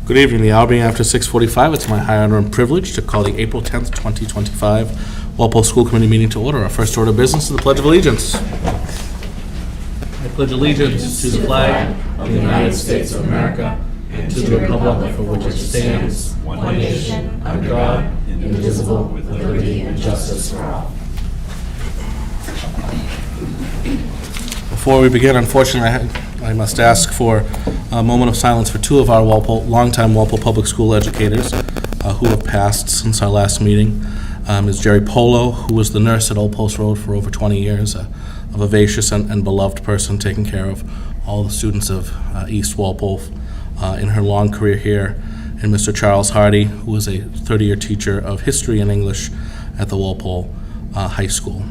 Good evening. The hour being after 6:45, it's my high honor and privilege to call the April 10th, 2025 Walpole School Committee meeting to order. Our first order of business is the Pledge of Allegiance. I pledge allegiance to the flag of the United States of America and to the republic for which it stands, one nation, under God, indivisible, with liberty and justice for all. Before we begin, unfortunately, I must ask for a moment of silence for two of our longtime Walpole Public School educators who have passed since our last meeting. Ms. Jerry Polo, who was the nurse at Old Post Road for over 20 years, a vivacious and beloved person taking care of all the students of East Walpole in her long career here, and Mr. Charles Hardy, who was a 30-year teacher of history and English at the Walpole High School.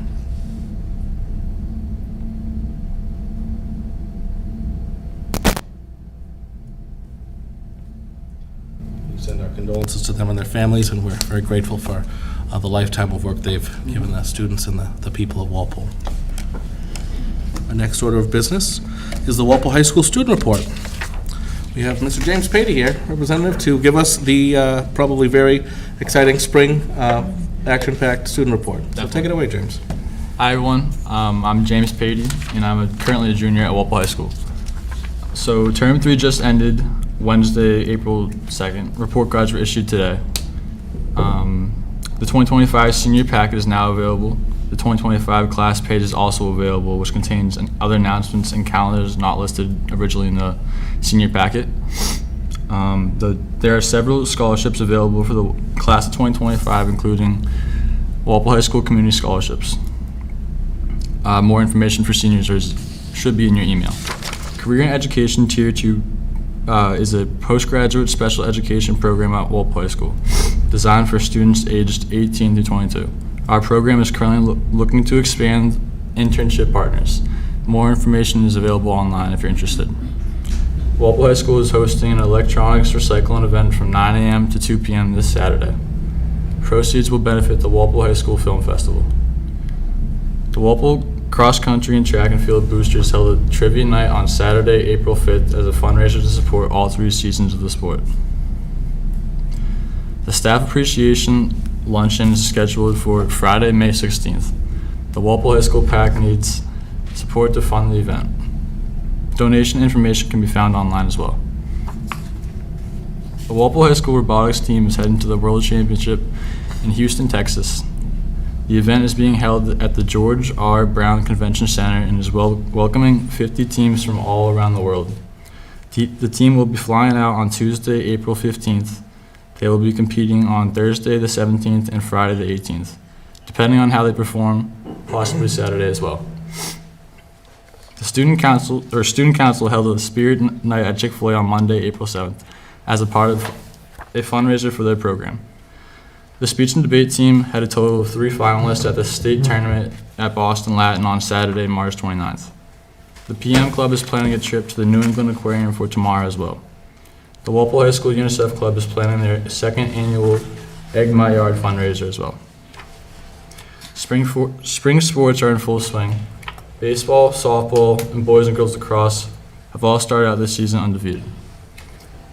Send our condolences to them and their families, and we're very grateful for the lifetime of work they've given the students and the people of Walpole. Our next order of business is the Walpole High School Student Report. We have Mr. James Patey here, representative, to give us the probably very exciting spring action-packed student report. So take it away, James. Hi everyone, I'm James Patey, and I'm currently a junior at Walpole High School. So term 3 just ended Wednesday, April 2nd. Report cards were issued today. The 2025 senior packet is now available. The 2025 class page is also available, which contains other announcements and calendars not listed originally in the senior packet. There are several scholarships available for the class of 2025, including Walpole High School Community Scholarships. More information for seniors should be in your email. Career and Education Tier 2 is a postgraduate special education program at Walpole High School, designed for students aged 18 to 22. Our program is currently looking to expand internship partners. More information is available online if you're interested. Walpole High School is hosting an electronics recycling event from 9 a.m. to 2 p.m. this Saturday. Proceeds will benefit the Walpole High School Film Festival. The Walpole Cross Country and Track and Field Boosters held a trivia night on Saturday, April 5th as a fundraiser to support all 3 seasons of the sport. The Staff Appreciation Luncheon is scheduled for Friday, May 16th. The Walpole High School PAC needs support to fund the event. Donation information can be found online as well. The Walpole High School robotics team is heading to the World Championship in Houston, Texas. The event is being held at the George R. Brown Convention Center and is welcoming 50 teams from all around the world. The team will be flying out on Tuesday, April 15th. They will be competing on Thursday the 17th and Friday the 18th, depending on how they perform, possibly Saturday as well. The Student Council held a Spirit Night at Chick-fil-A on Monday, April 7th, as a part of a fundraiser for their program. The speech and debate team had a total of 3 finalists at the state tournament at Boston Latin on Saturday, March 29th. The PM Club is planning a trip to the New England Aquarium for tomorrow as well. The Walpole High School UNICEF Club is planning their 2nd annual Egg My Yard fundraiser as well. Spring sports are in full swing. Baseball, softball, and boys and girls lacrosse have all started out this season undefeated.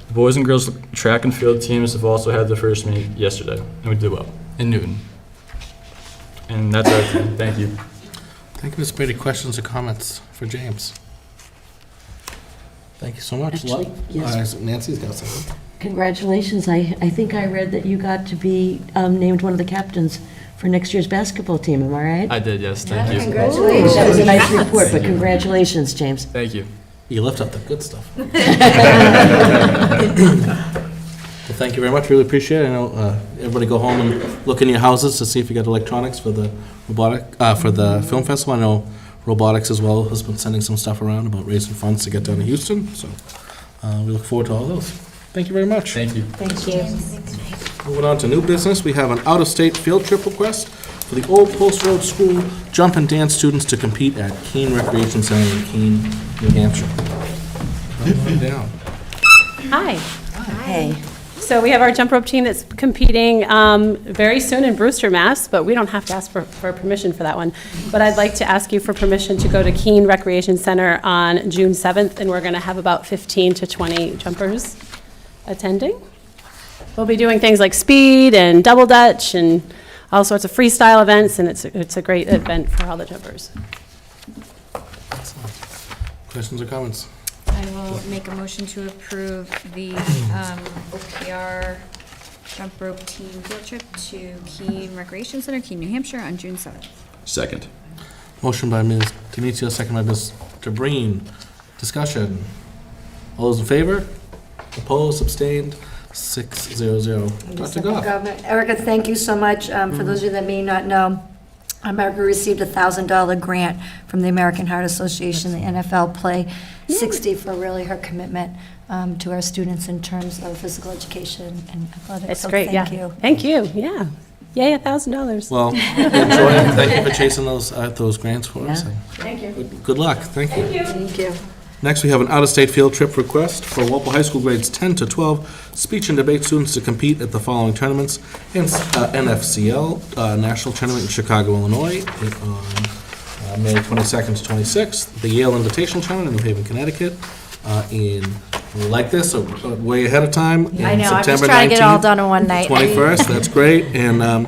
The boys and girls track and field teams have also had their first meet yesterday, and we did well in Newton. And that's everything. Thank you. Thank you, Mr. Patey. Questions or comments for James? Thank you so much. Actually, yes. Nancy's got something. Congratulations. I think I read that you got to be named one of the captains for next year's basketball team. Am I right? I did, yes. Thank you. Congratulations. That was a nice report, but congratulations, James. Thank you. You lift up the good stuff. Well, thank you very much. Really appreciate it. I know everybody go home and look in your houses to see if you got electronics for the for the film festival. I know robotics as well has been sending some stuff around about raising funds to get down to Houston. So we look forward to all those. Thank you very much. Thank you. Thank you. Moving on to new business, we have an out-of-state field trip request for the Old Post Road School jump and dance students to compete at Keene Recreation Center in Keene, New Hampshire. Come on down. Hi. Hey. So we have our jump rope team that's competing very soon in Brewster, Mass., but we don't have to ask for permission for that one. But I'd like to ask you for permission to go to Keene Recreation Center on June 7th, and we're going to have about 15 to 20 jumpers. attending. We'll be doing things like speed and double dutch and all sorts of freestyle events, and it's a great event for all the jumpers. Questions or comments? I will make a motion to approve the OPR jump rope team field trip to Keene Recreation Center, Keene, New Hampshire on June 7th. Second. Motion by Ms. Denizio, second by Mr. Breen. Discussion. All those in favor? Opposed, abstained, 600. Dr. Goff. Erica, thank you so much. For those of you that may not know, America received a $1,000 grant from the American Heart Association, the NFL Play 60, for really her commitment to our students in terms of physical education and athletics. It's So great, yeah. Thank you. Thank you, yeah. Yay, $1,000. Well, enjoy it. Thank you for chasing those grants for us. Yeah. Thank you. Good luck. Thank you. Thank you. Next, we have an out-of-state field trip request for Walpole High School grades 10 to 12 speech and debate students to compete at the following tournaments: NFCL National Tournament in Chicago, Illinois, on May 22nd to 26th, the Yale Invitational Tournament in New Haven, Connecticut, we like this, so way ahead of time. I know, I'm just September trying to get it all 19th done in one night. 21st, that's great, and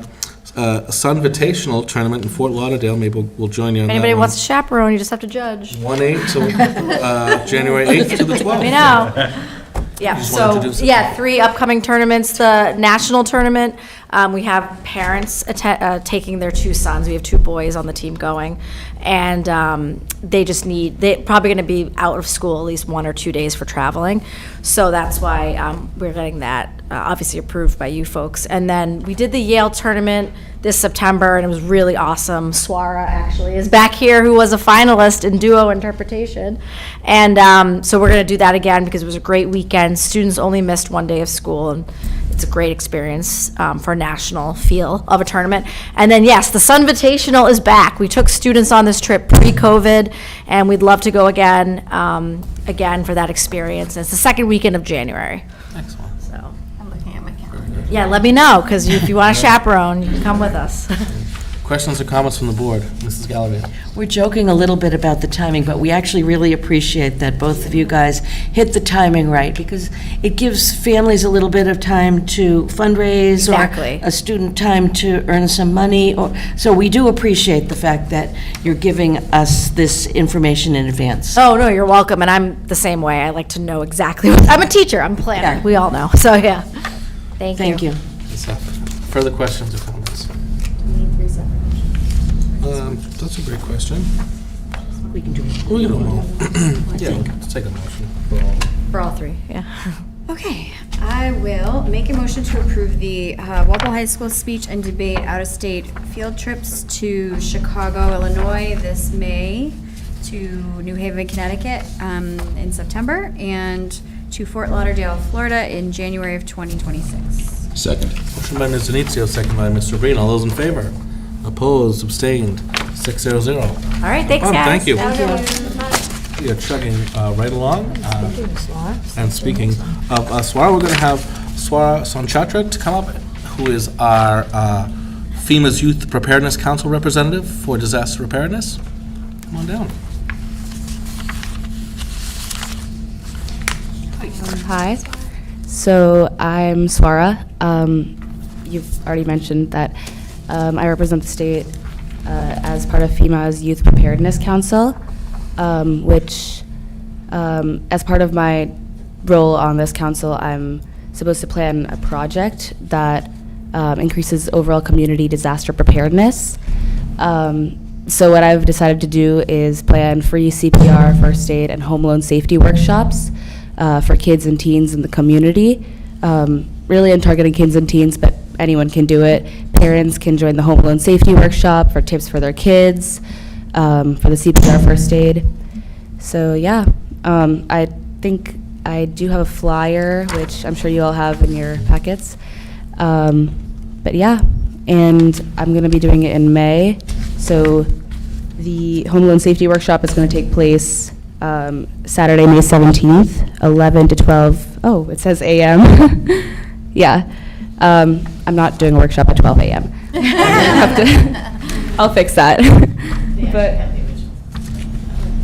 Sunvitational Tournament in Fort Lauderdale, maybe we'll join you on If that anybody one. wants to chaperone, you just have to judge. 1/8 to January 8th to the 12th. We know. Yeah, just wanna so, introduce it. yeah, 3 upcoming tournaments. The national tournament, we have parents taking their 2 sons. We have 2 boys on the team going. And they're probably going to be out of school at least 1 or 2 days for traveling. So that's why we're getting that obviously approved by you folks. And then we did the Yale tournament this September, and it was really awesome. Swara actually is back here, who was a finalist in duo interpretation. And so we're going to do that again because it was a great weekend. Students only missed 1 day of school, and it's a great experience for a national feel of a tournament. And then, yes, the Sunvitational is back. We took students on this trip pre-COVID, and we'd love to go again for that experience. And it's the second weekend of January. Excellent. So, I'm looking at my calendar. yeah, let me know, because if you want to chaperone, you can come with us. Questions or comments from the board? Mrs. Gallagher? We're joking a little bit about the timing, but we actually really appreciate that both of you guys hit the timing right, because it gives families a little bit of time to fundraise. Exactly. Or a student time to earn some money. So we do appreciate the fact that you're giving us this information in advance. Oh, no, you're welcome, and I'm the same way. I like to know exactly what, I'm a teacher, I'm a planner, Yeah. we all know, so, yeah. Thank you. Thank you. Further questions or comments? That's a great question. We can do it. We can do them all. Yeah, let's take a motion. For all 3, yeah. Okay, I will make a motion to approve the Walpole High School speech and debate out-of-state field trips to Chicago, Illinois this May, to New Haven, Connecticut in September, and to Fort Lauderdale, Florida in January of 2026. Second. Motion by Ms. Denizio, second by Mr. Breen. All those in favor? Opposed, abstained, 600. All right, thanks, Oh, guys. thank you. Have a good one. We are chugging right along. And speaking of Swara, we're going to have Swara Sonchatra to come up, who is our FEMA's Youth Preparedness Council representative for disaster preparedness. Come on down. Hi. So I'm Swara. You've already mentioned that I represent the state as part of FEMA's Youth Preparedness Council, which, as part of my role on this council, I'm supposed to plan a project that increases overall community disaster preparedness. So what I've decided to do is plan free CPR, first aid, and home loan safety workshops for kids and teens in the community. Really in targeting kids and teens, but anyone can do it. Parents can join the home loan safety workshop for tips for their kids, for the CPR first aid. So yeah, I think I do have a flyer, which I'm sure you all have in your packets. But yeah, and I'm going to be doing it in May. So the home loan safety workshop is going to take place Saturday, May 17th, 11 to 12. Oh, it says a.m. Yeah. I'm not doing a workshop at 12 a.m. I'll fix that. But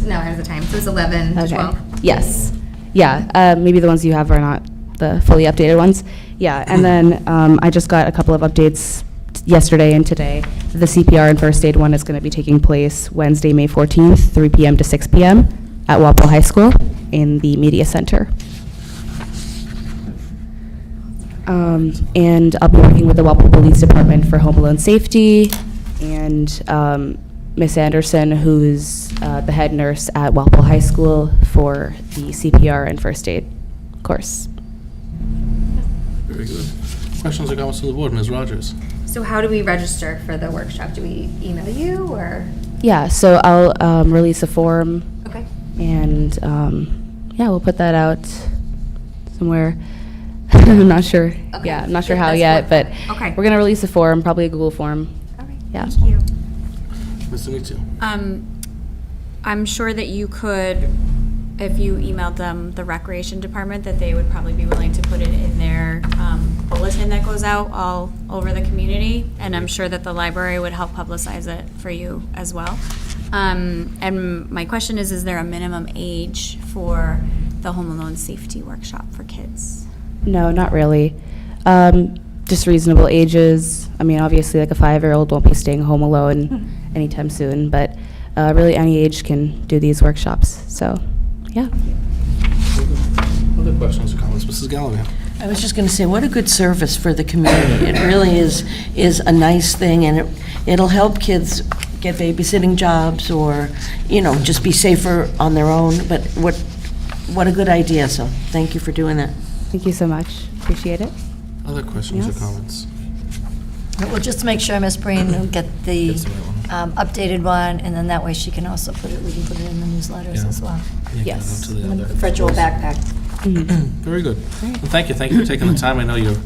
No, here's the time. So it's 11 to okay. 12. Yes. Yeah. Maybe the ones you have are not the fully updated ones. Yeah, and then I just got a couple of updates yesterday and today. The CPR and first aid one is going to be taking place Wednesday, May 14th, 3 p.m. to 6 p.m. at Walpole High School in the Media Center. And I'll be working with the Walpole Police Department for home alone safety, and Miss Anderson, who's the head nurse at Walpole High School, for the CPR and first aid course. Very good. Questions or comments to the board? Ms. Rogers? So how do we register for the workshop? Do we email you or? Yeah, so I'll release a form, Okay. and yeah, we'll put that out somewhere. I'm not sure. Okay. Yeah, I'm not sure Yeah, how that's yet, but Okay. we're going to release a form, probably a Google form. All right. Yeah. Thank you. Mr. Nitsu? I'm sure that you could, if you emailed them, the recreation department, that they would probably be willing to put it in their bulletin that goes out all over the community. And I'm sure that the library would help publicize it for you as well. And my question is there a minimum age for the home alone safety workshop for kids? No, not really. Just reasonable ages. I mean, obviously, like a 5-year-old won't be staying home alone anytime soon, but really any age can do these workshops. So, yeah. Other questions or comments? Mrs. Gallagher? I was just going to say, what a good service for the community. It really is a nice thing, and it'll help kids get babysitting jobs or, just be safer on their own. But what a good idea, so thank you for doing that. Thank you so much. Appreciate it. Other questions or Yes. comments? We'll just make sure Ms. Breen will get the Gets the right one. updated one, and then that way she can also we can put it in the newsletters Yeah. as well. Yeah, Yes. go to the And other- the virtual backpack. Very good. And thank you for taking the time. I know you're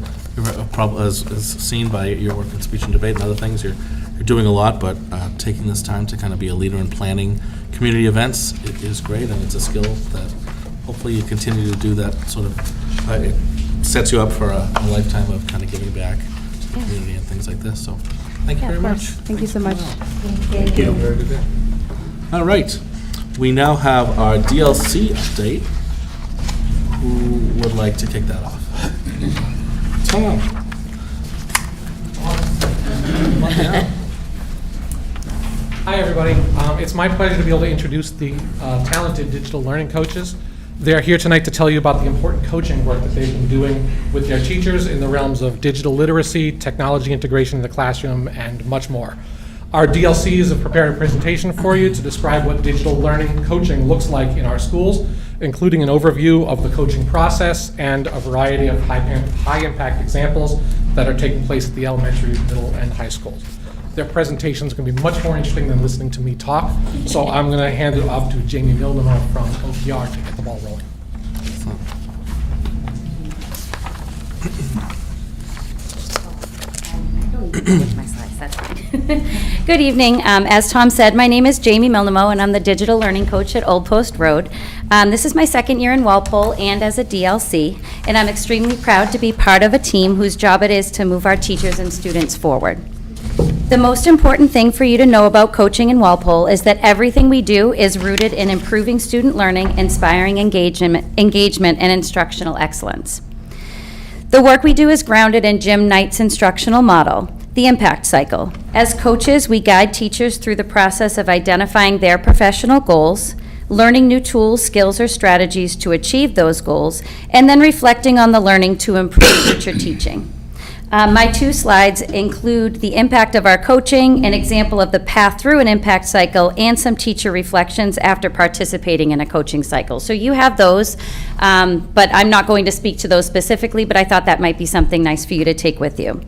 as seen by your work in speech and debate and other things, you're doing a lot, but taking this time to kind of be a leader in planning community events is great, and it's a skill that hopefully you continue to do that sort of, it sets you up for a lifetime of kind of giving back to the community and things like this, so thank you Yeah, very of much. course. Thank you so much. Thank you. Very good day. All right, we now have our DLC update. Who would like to kick that off? Tom. Come on down. Hi, everybody. It's my pleasure to be able to introduce the talented digital learning coaches. They're here tonight to tell you about the important coaching work that they've been doing with their teachers in the realms of digital literacy, technology integration in the classroom, and much more. Our DLCs have prepared a presentation for you to describe what digital learning coaching looks like in our schools, including an overview of the coaching process and a variety of high-impact examples that are taking place at the elementary, middle, and high schools. Their presentation is going to be much more interesting than listening to me talk, so I'm going to hand it off to Jamie Mildenau from OPR to get the ball rolling. Good evening. As Tom said, my name is Jamie Milnamo, and I'm the digital learning coach at Old Post Road. This is my second year in Walpole and as a DLC, and I'm extremely proud to be part of a team whose job it is to move our teachers and students forward. The most important thing for you to know about coaching in Walpole is that everything we do is rooted in improving student learning, inspiring engagement, and instructional excellence. The work we do is grounded in Jim Knight's instructional model, the impact cycle. As coaches, we guide teachers through the process of identifying their professional goals, learning new tools, skills, or strategies to achieve those goals, and then reflecting on the learning to improve future teaching. My 2 slides include the impact of our coaching, an example of the path through an impact cycle, and some teacher reflections after participating in a coaching cycle. So you have those, but I'm not going to speak to those specifically, but I thought that might be something nice for you to take with you.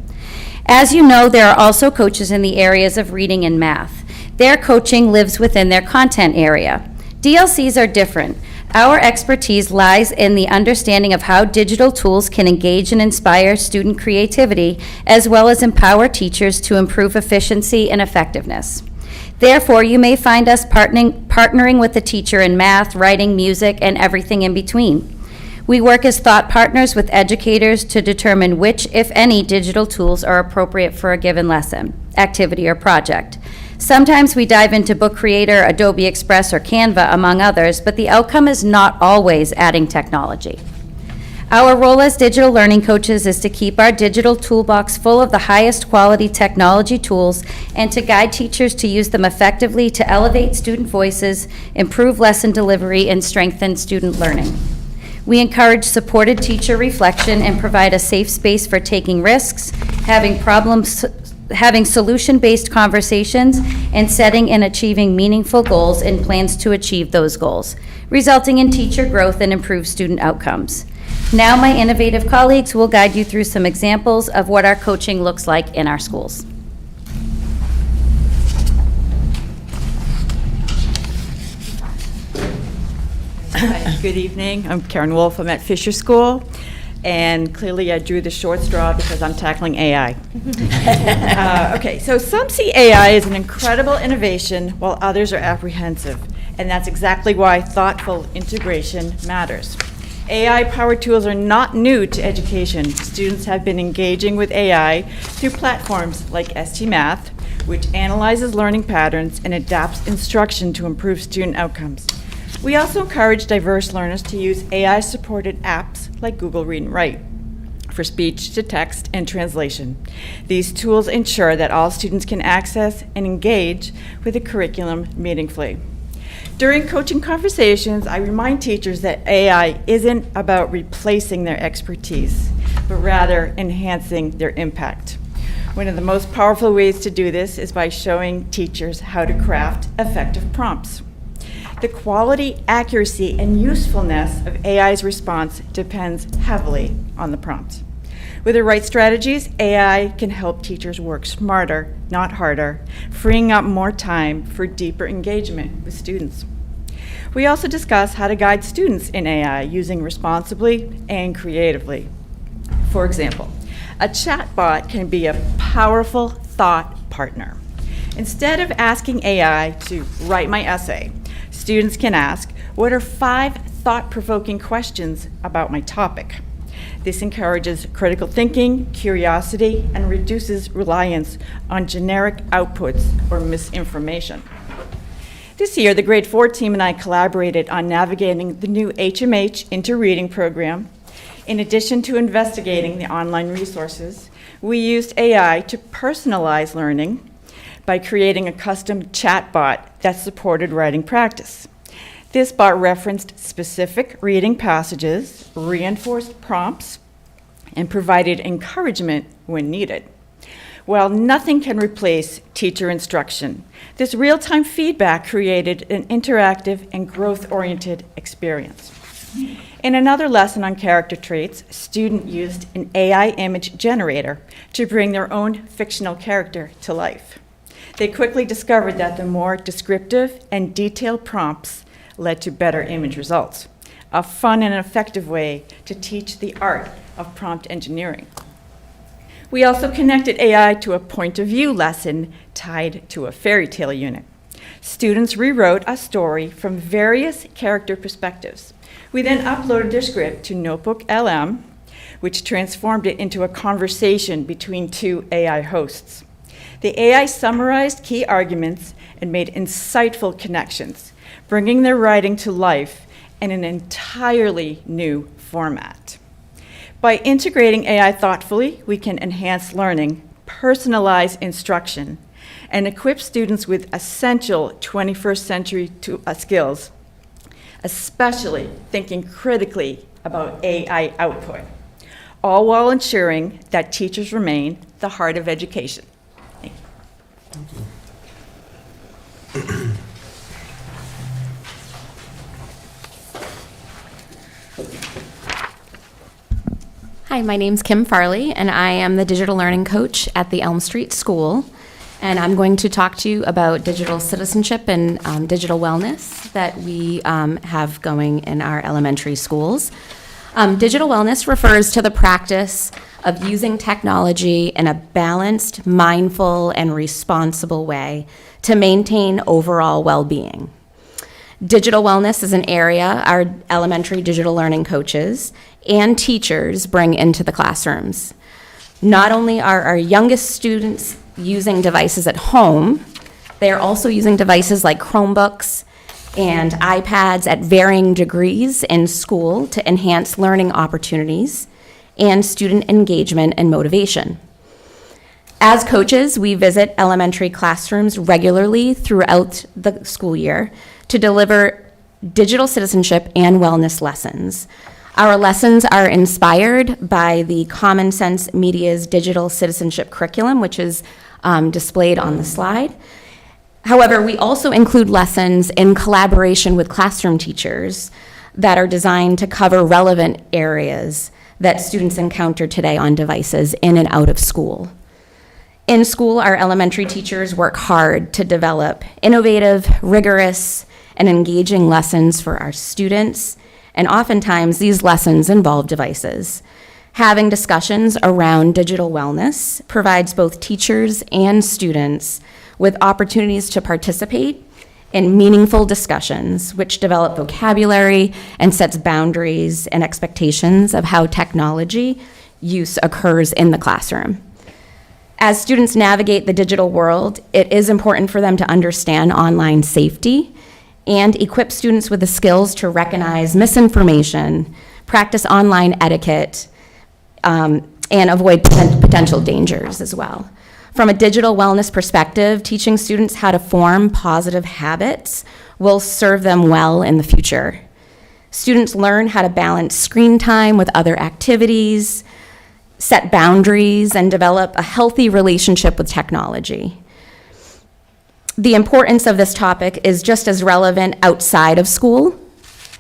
As you know, there are also coaches in the areas of reading and math. Their coaching lives within their content area. DLCs are different. Our expertise lies in the understanding of how digital tools can engage and inspire student creativity, as well as empower teachers to improve efficiency and effectiveness. Therefore, you may find us partnering with the teacher in math, writing, music, and everything in between. We work as thought partners with educators to determine which, if any, digital tools are appropriate for a given lesson, activity, or project. Sometimes we dive into Book Creator, Adobe Express, or Canva, among others, but the outcome is not always adding technology. Our role as digital learning coaches is to keep our digital toolbox full of the highest quality technology tools and to guide teachers to use them effectively to elevate student voices, improve lesson delivery, and strengthen student learning. We encourage supported teacher reflection and provide a safe space for taking risks, having solution-based conversations, and setting and achieving meaningful goals and plans to achieve those goals, resulting in teacher growth and improved student outcomes. Now my innovative colleagues will guide you through some examples of what our coaching looks like in our schools. Hi, good evening. I'm Karen Wolf. I'm at Fisher School, and clearly I drew the short straw because I'm tackling AI. Okay, so some see AI as an incredible innovation while others are apprehensive, and that's exactly why thoughtful integration matters. AI-powered tools are not new to education. Students have been engaging with AI through platforms like STMath, which analyzes learning patterns and adapts instruction to improve student outcomes. We also encourage diverse learners to use AI-supported apps like Google Read and Write for speech to text and translation. These tools ensure that all students can access and engage with the curriculum meaningfully. During coaching conversations, I remind teachers that AI isn't about replacing their expertise, but rather enhancing their impact. One of the most powerful ways to do this is by showing teachers how to craft effective prompts. The quality, accuracy, and usefulness of AI's response depends heavily on the prompt. With the right strategies, AI can help teachers work smarter, not harder, freeing up more time for deeper engagement with students. We also discuss how to guide students in AI using responsibly and creatively. For example, a chatbot can be a powerful thought partner. Instead of asking AI to write my essay, students can ask, what are 5 thought-provoking questions about my topic? This encourages critical thinking, curiosity, and reduces reliance on generic outputs or misinformation. This year, the grade 4 team and I collaborated on navigating the new HMH Interreading program. In addition to investigating the online resources, we used AI to personalize learning by creating a custom chatbot that supported writing practice. This bot referenced specific reading passages, reinforced prompts, and provided encouragement when needed. While nothing can replace teacher instruction, this real-time feedback created an interactive and growth-oriented experience. In another lesson on character traits, a student used an AI image generator to bring their own fictional character to life. They quickly discovered that the more descriptive and detailed prompts led to better image results, a fun and effective way to teach the art of prompt engineering. We also connected AI to a point of view lesson tied to a fairy tale unit. Students rewrote a story from various character perspectives. We then uploaded their script to Notebook LM, which transformed it into a conversation between 2 AI hosts. The AI summarized key arguments and made insightful connections, bringing their writing to life in an entirely new format. By integrating AI thoughtfully, we can enhance learning, personalize instruction, and equip students with essential 21st century skills, especially thinking critically about AI output, all while ensuring that teachers remain the heart of education. Thank you. Thank you. Hi, my name's Kim Farley, and I am the digital learning coach at the Elm Street School. And I'm going to talk to you about digital citizenship and digital wellness that we have going in our elementary schools. Digital wellness refers to the practice of using technology in a balanced, mindful, and responsible way to maintain overall well-being. Digital wellness is an area our elementary digital learning coaches and teachers bring into the classrooms. Not only are our youngest students using devices at home, they are also using devices like Chromebooks, and iPads at varying degrees in school to enhance learning opportunities and student engagement and motivation. As coaches, we visit elementary classrooms regularly throughout the school year to deliver digital citizenship and wellness lessons. Our lessons are inspired by the Common Sense Media's digital citizenship curriculum, which is displayed on the slide. However, we also include lessons in collaboration with classroom teachers that are designed to cover relevant areas that students encounter today on devices in and out of school. In school, our elementary teachers work hard to develop innovative, rigorous, and engaging lessons for our students, and oftentimes these lessons involve devices. Having discussions around digital wellness provides both teachers and students with opportunities to participate in meaningful discussions, which develop vocabulary and sets boundaries and expectations of how technology use occurs in the classroom. As students navigate the digital world, it is important for them to understand online safety and equip students with the skills to recognize misinformation, practice online etiquette, and avoid potential dangers as well. From a digital wellness perspective, teaching students how to form positive habits will serve them well in the future. Students learn how to balance screen time with other activities, set boundaries, and develop a healthy relationship with technology. The importance of this topic is just as relevant outside of school.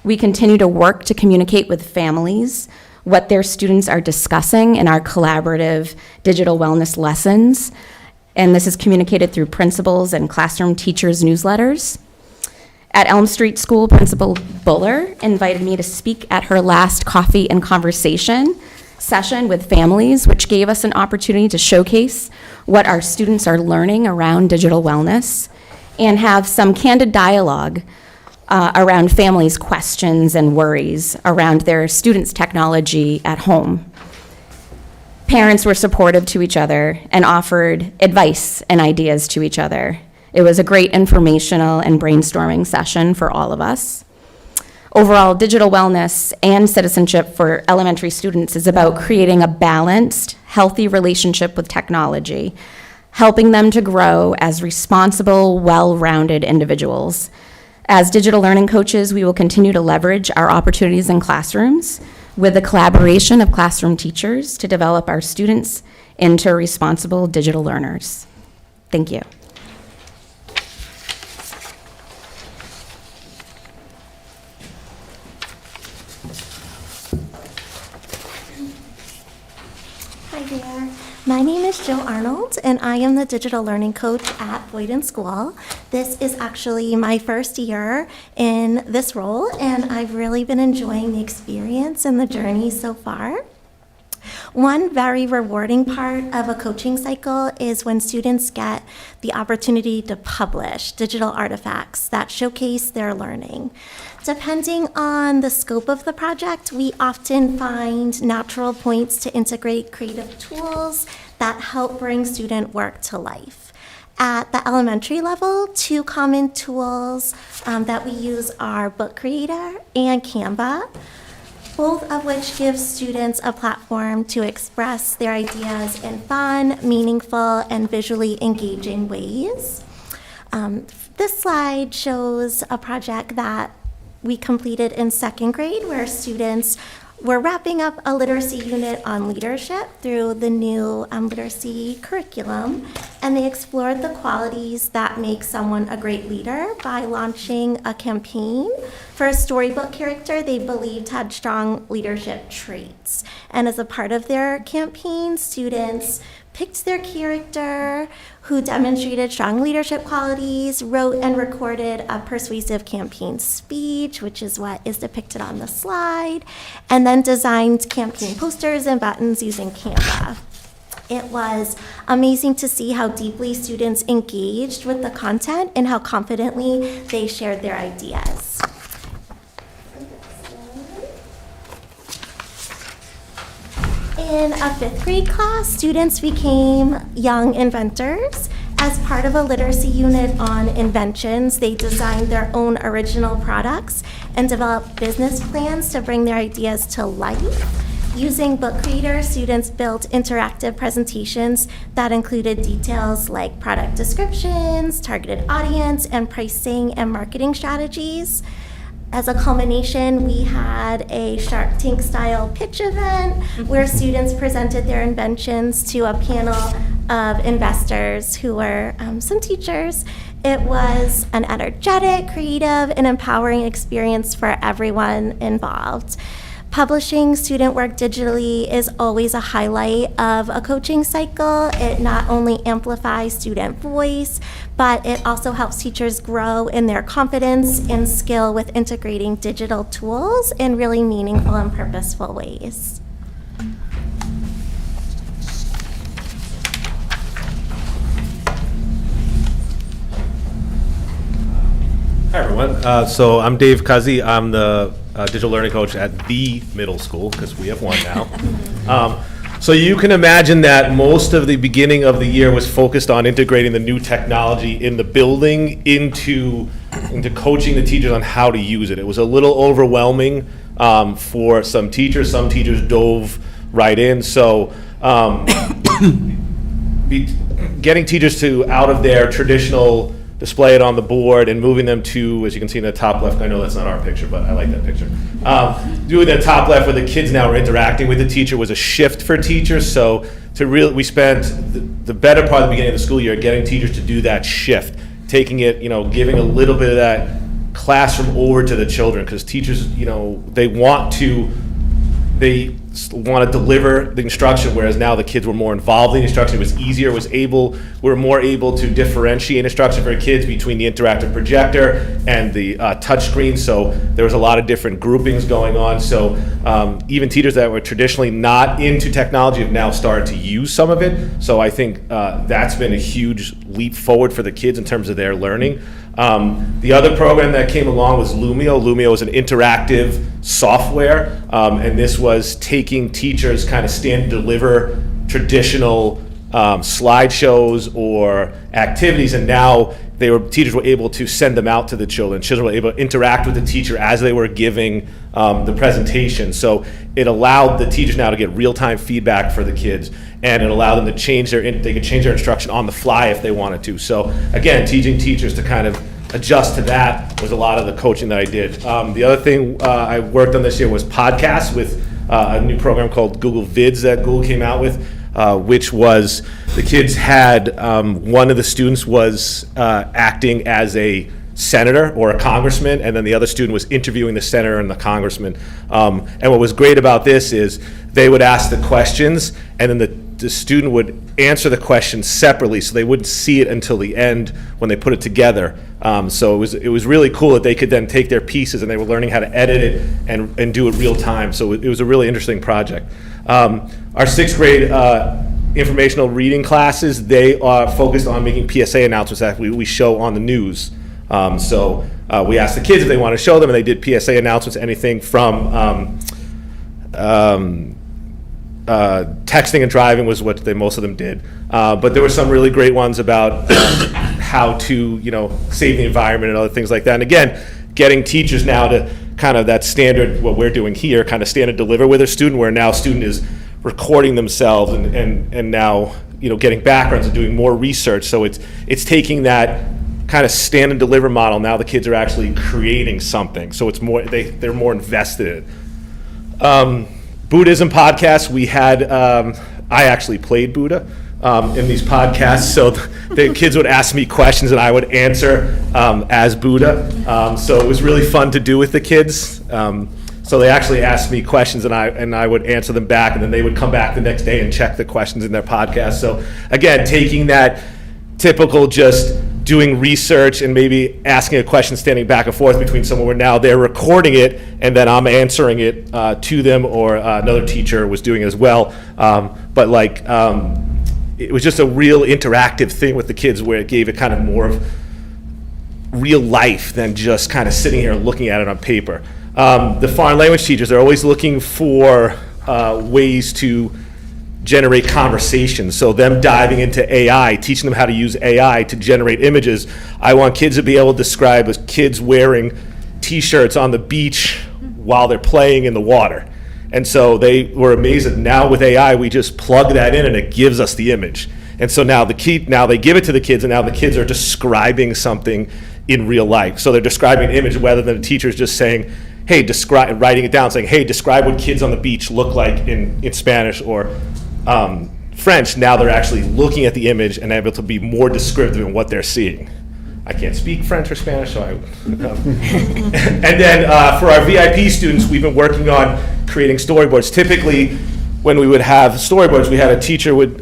We continue to work to communicate with families what their students are discussing in our collaborative digital wellness lessons, and this is communicated through principals and classroom teachers' newsletters. At Elm Street School, Principal Buller invited me to speak at her last coffee and conversation session with families, which gave us an opportunity to showcase what our students are learning around digital wellness and have some candid dialogue around families' questions and worries around their students' technology at home. Parents were supportive to each other and offered advice and ideas to each other. It was a great informational and brainstorming session for all of us. Overall, digital wellness and citizenship for elementary students is about creating a balanced, healthy relationship with technology, helping them to grow as responsible, well-rounded individuals. As digital learning coaches, we will continue to leverage our opportunities in classrooms with the collaboration of classroom teachers to develop our students into responsible digital learners. Thank you. Hi there. My name is Jill Arnold, and I am the digital learning coach at Boyden School. This is actually my first year in this role, and I've really been enjoying the experience and the journey so far. One very rewarding part of a coaching cycle is when students get the opportunity to publish digital artifacts that showcase their learning. Depending on the scope of the project, we often find natural points to integrate creative tools that help bring student work to life. At the elementary level, two common tools that we use are Book Creator and Canva, both of which give students a platform to express their ideas in fun, meaningful, and visually engaging ways. This slide shows a project that we completed in second grade where students were wrapping up a literacy unit on leadership through the new literacy curriculum, and they explored the qualities that make someone a great leader by launching a campaign for a storybook character they believed had strong leadership traits. And as a part of their campaign, students picked their character who demonstrated strong leadership qualities, wrote and recorded a persuasive campaign speech, which is what is depicted on the slide, and then designed campaign posters and buttons using Canva. It was amazing to see how deeply students engaged with the content and how confidently they shared their ideas. In a fifth grade class, students became young inventors As part of a literacy unit on inventions, they designed their own original products and developed business plans to bring their ideas to life. Using Book Creator, students built interactive presentations that included details like product descriptions, targeted audience, and pricing and marketing strategies. As a culmination, we had a Shark Tank style pitch event where students presented their inventions to a panel of investors who were some teachers. It was an energetic, creative, and empowering experience for everyone involved. Publishing student work digitally is always a highlight of a coaching cycle. It not only amplifies student voice, but it also helps teachers grow in their confidence and skill with integrating digital tools in really meaningful and purposeful ways. Hi, everyone. So I'm Dave Cuzzy. I'm the digital learning coach at the middle school, because we have one now. So you can imagine that most of the beginning of the year was focused on integrating the new technology in the building into coaching the teachers on how to use it. It was a little overwhelming for some teachers. Some teachers dove right in. So getting teachers out of their traditional display it on the board and moving them to, as you can see in the top left, I know that's not our picture, but I like that picture. Doing the top left where the kids now are interacting with the teacher was a shift for teachers. So we spent the better part of the beginning of the school year getting teachers to do that shift, taking it, giving a little bit of that classroom over to the children, because teachers, they want to deliver the instruction, whereas now the kids were more involved in the instruction. It was easier, we were more able to differentiate instruction for kids between the interactive projector and the touch screen. So there was a lot of different groupings going on. So even teachers that were traditionally not into technology have now started to use some of it. So I think that's been a huge leap forward for the kids in terms of their learning. The other program that came along was Lumio. Lumio is an interactive software, and this was taking teachers kind of stand deliver traditional slideshows or activities, and now teachers were able to send them out to the children. Children were able to interact with the teacher as they were giving the presentation. So it allowed the teachers now to get real-time feedback for the kids, and it allowed them to they could change their instruction on the fly if they wanted to. So again, teaching teachers to kind of adjust to that was a lot of the coaching that I did. The other thing I worked on this year was podcasts with a new program called Google Vids that Google came out with, which was the kids had, one of the students was acting as a senator or a congressman, and then the other student was interviewing the senator and the congressman. And what was great about this is they would ask the questions, and then the student would answer the question separately, so they wouldn't see it until the end when they put it together. So it was really cool that they could then take their pieces, and they were learning how to edit it and do it real time. So it was a really interesting project. Our sixth grade informational reading classes, they are focused on making PSA announcements that we show on the news. So we asked the kids if they want to show them, and they did PSA announcements, anything from texting and driving was what most of them did. But there were some really great ones about how to, save the environment and other things like that. And again, getting teachers now to kind of that standard, what we're doing here, kind of stand and deliver with a student, where now a student is recording themselves and now, getting backgrounds and doing more research. So it's taking that kind of stand and deliver model. Now the kids are actually creating something. So it's more, they're more invested in it. Buddhism podcasts, we had, I actually played Buddha in these podcasts, so the kids would ask me questions and I would answer as Buddha. So it was really fun to do with the kids. So they actually asked me questions and I would answer them back, and then they would come back the next day and check the questions in their podcast. So again, taking that typical just doing research and maybe asking a question, standing back and forth between someone where now they're recording it and then I'm answering it to them, or another teacher was doing it as well. But it was just a real interactive thing with the kids, where it gave it kind of more of real life than just kind of sitting here and looking at it on paper. The foreign language teachers are always looking for ways to generate conversations. So them diving into AI, teaching them how to use AI to generate images. I want kids to be able to describe as kids wearing T-shirts on the beach while they're playing in the water. And so they were amazed that now with AI, we just plug that in and it gives us the image. And so now now they give it to the kids, and now the kids are describing something in real life. So they're describing an image rather than the teachers just saying, hey, writing it down, saying, hey, describe what kids on the beach look like in Spanish or French. Now they're actually looking at the image and able to be more descriptive in what they're seeing. I can't speak French or Spanish, so and then for our VIP students, we've been working on creating storyboards. Typically, when we would have storyboards, we had a teacher would,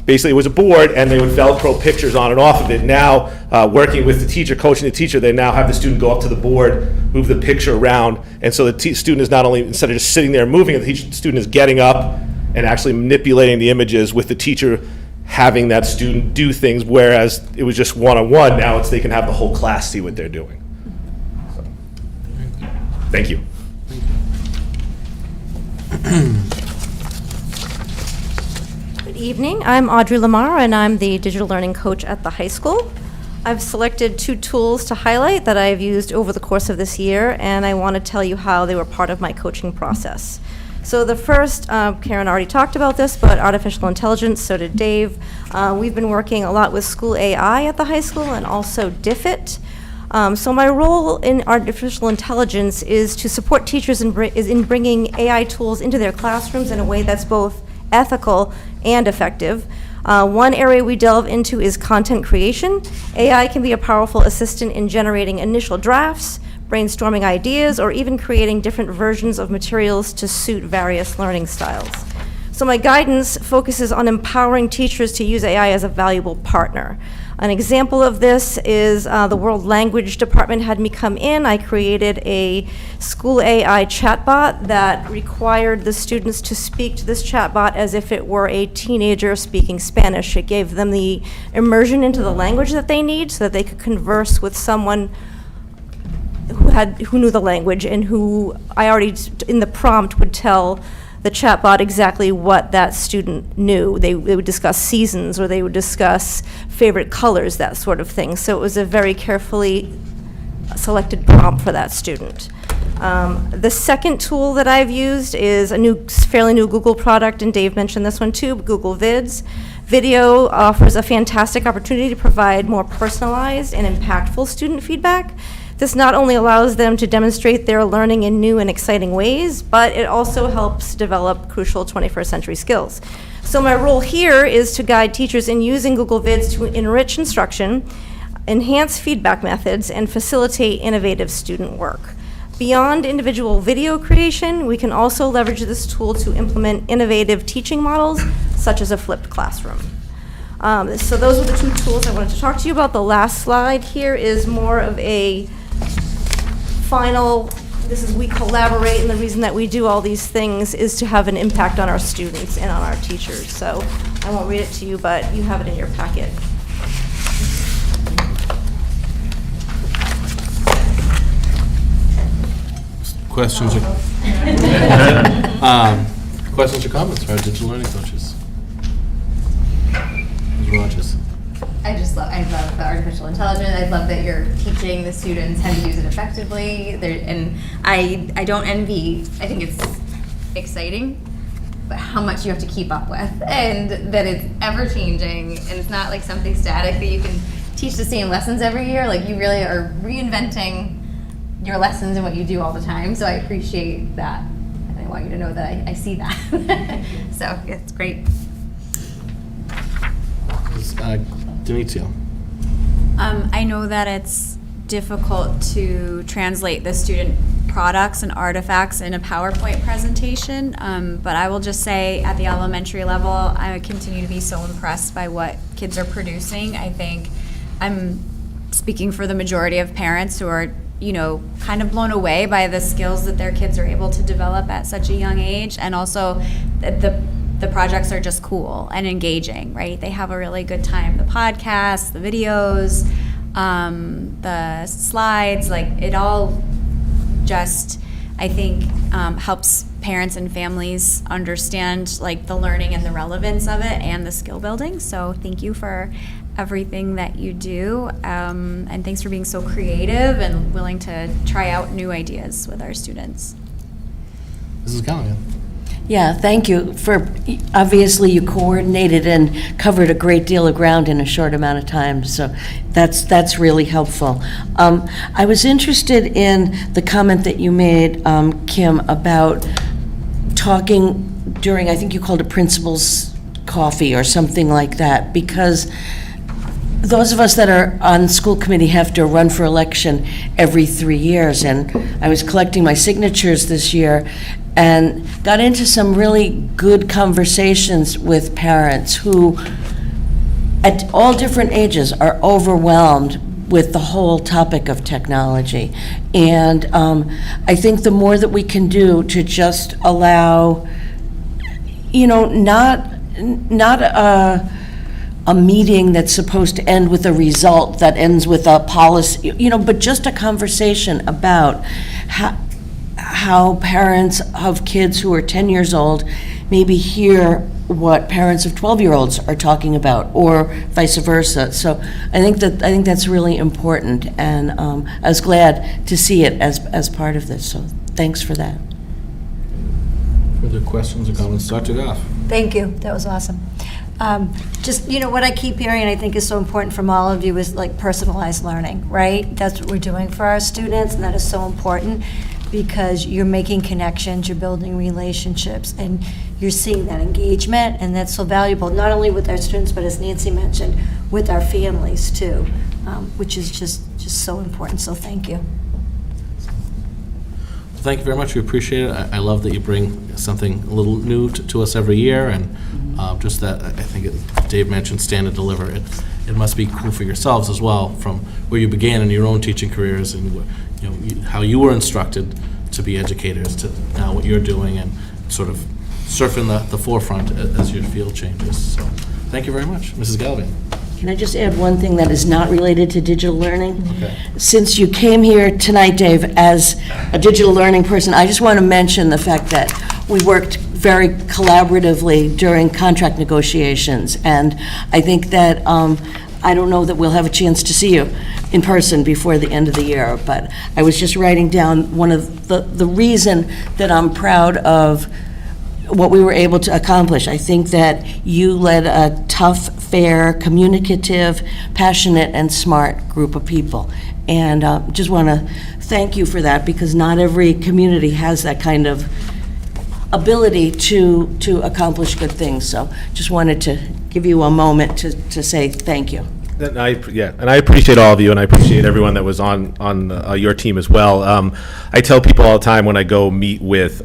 basically it was a board and they would Velcro pictures on and off of it. Now, working with the teacher, coaching the teacher, they now have the student go up to the board, move the picture around, and so the student is not only, instead of just sitting there moving it, the student is getting up and actually manipulating the images with the teacher having that student do things, whereas it was just one-on-one. Now they can have the whole class see what they're doing. So, thank you. Good evening. I'm Audrey Lamar, and I'm the digital learning coach at the high school. I've selected 2 tools to highlight that I've used over the course of this year, and I want to tell you how they were part of my coaching process. So the first, Karen already talked about this, but artificial intelligence, so did Dave. We've been working a lot with school AI at the high school and also DFIT. So my role in artificial intelligence is to support teachers in bringing AI tools into their classrooms in a way that's both ethical and effective. One area we delve into is content creation. AI can be a powerful assistant in generating initial drafts, brainstorming ideas, or even creating different versions of materials to suit various learning styles. So my guidance focuses on empowering teachers to use AI as a valuable partner. An example of this is the World Language Department had me come in. I created a school AI chatbot that required the students to speak to this chatbot as if it were a teenager speaking Spanish. It gave them the immersion into the language that they need so that they could converse with someone who knew the language and who I already, in the prompt, would tell the chatbot exactly what that student knew. They would discuss seasons, or they would discuss favorite colors, that sort of thing. So it was a very carefully selected prompt for that student. The second tool that I've used is a fairly new Google product, and Dave mentioned this one too, Google Vids. Video offers a fantastic opportunity to provide more personalized and impactful student feedback. This not only allows them to demonstrate their learning in new and exciting ways, but it also helps develop crucial 21st century skills. So my role here is to guide teachers in using Google Vids to enrich instruction, enhance feedback methods, and facilitate innovative student work. Beyond individual video creation, we can also leverage this tool to implement innovative teaching models, such as a flipped classroom. So those are the 2 tools I wanted to talk to you about. The last slide here is more of a final, we collaborate, and the reason that we do all these things is to have an impact on our students and on our teachers. So I won't read it to you, but you have it in your packet. Questions or questions or comments for our digital learning coaches? Ms. Rogers. I love the artificial intelligence. I love that you're teaching the students how to use it effectively. And I don't envy, I think it's exciting, but how much you have to keep up with, and that it's ever changing, and it's not like something static that you can teach the same lessons every year. Like, you really are reinventing your lessons and what you do all the time. So I appreciate that, and I want you to know that I see that. So it's great. Demetrio. I know that it's difficult to translate the student products and artifacts in a PowerPoint presentation, but I will just say at the elementary level, I continue to be so impressed by what kids are producing. I think I'm speaking for the majority of parents who are, kind of blown away by the skills that their kids are able to develop at such a young age, and also the projects are just cool and engaging, right? They have a really good time. The podcasts, the videos, the slides, like, it all just I think helps parents and families understand like the learning and the relevance of it and the skill building. So thank you for everything that you do, and thanks for being so creative and willing to try out new ideas with our students. Mrs. Galligan. Yeah, thank you for, obviously you coordinated and covered a great deal of ground in a short amount of time, so that's really helpful. I was interested in the comment that you made, Kim, about talking during, I think you called it principal's coffee or something like that, because those of us that are on school committee have to run for election every 3 years, and I was collecting my signatures this year and got into some really good conversations with parents who, at all different ages, are overwhelmed with the whole topic of technology. And I think the more that we can do to just allow, not a meeting that's supposed to end with a result that ends with a policy, but just a conversation about how parents of kids who are 10 years old maybe hear what parents of 12-year-olds are talking about, or vice versa. So I think that's really important, and I was glad to see it as part of this. So thanks for that. Further questions or comments? Dr. Goff. Thank you, that was awesome. Just, what I keep hearing, and I think is so important from all of you, is like personalized learning, right? That's what we're doing for our students, and that is so important, because you're making connections, you're building relationships, and you're seeing that engagement, and that's so valuable, not only with our students, but as Nancy mentioned, with our families too, which is just so important, so thank you. Thank you very much. We appreciate it. I love that you bring something a little new to us every year, and just that, I think Dave mentioned stand and deliver. It must be cool for yourselves as well, from where you began in your own teaching careers, and how you were instructed to be educators, to now what you're doing, and sort of surfing the forefront as your field changes. So thank you very much. Mrs. Galvin. Can I just add one thing that is not related to digital learning? Okay. Since you came here tonight, Dave, as a digital learning person, I just want to mention the fact that we worked very collaboratively during contract negotiations, and I think that, I don't know that we'll have a chance to see you in person before the end of the year, but I was just writing down one of the reason that I'm proud of what we were able to accomplish. I think that you led a tough, fair, communicative, passionate, and smart group of people. And just want to thank you for that, because not every community has that kind of ability to accomplish good things. So just wanted to give you a moment to say thank you. And I appreciate all of you, and I appreciate everyone that was on your team as well. I tell people all the time when I go meet with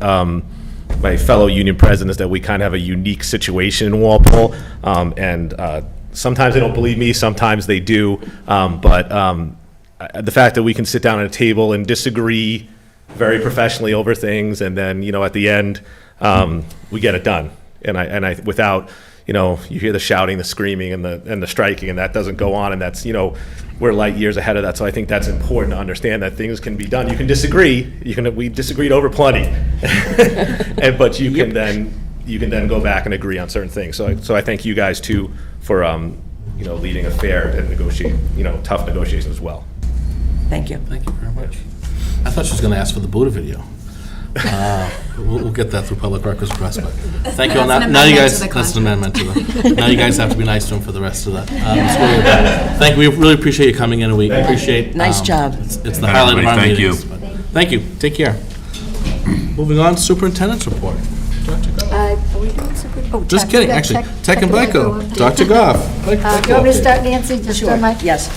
my fellow union presidents that we kind of have a unique situation in Walpole, and sometimes they don't believe me, sometimes they do, but the fact that we can sit down at a table and disagree very professionally over things, and then at the end we get it done, and I without you hear the shouting, the screaming, and the striking, and that doesn't go on, and that's we're light years ahead of that. So I think that's important to understand, that things can be done. You can disagree. We disagreed over plenty, but you can then go back and agree on certain things. So I thank you guys too for leading a fair and tough negotiations as well. Thank you. Thank you very much. I thought she was going to ask for the Buddha video. We'll get that through public records request, but thank you on that. Now you guys, that's an amendment to the, now you guys have to be nice to him for the rest of the school year. Thank you, we really appreciate you coming in, and we appreciate. Nice job. It's the highlight of our meetings. But thank you, take care. Moving on, Superintendent's Report. Dr. Goff. Are we doing super? Just kidding, actually, Tech and BICO, Dr. Goff. Do you want me to start, Nancy? Just on my. Yes.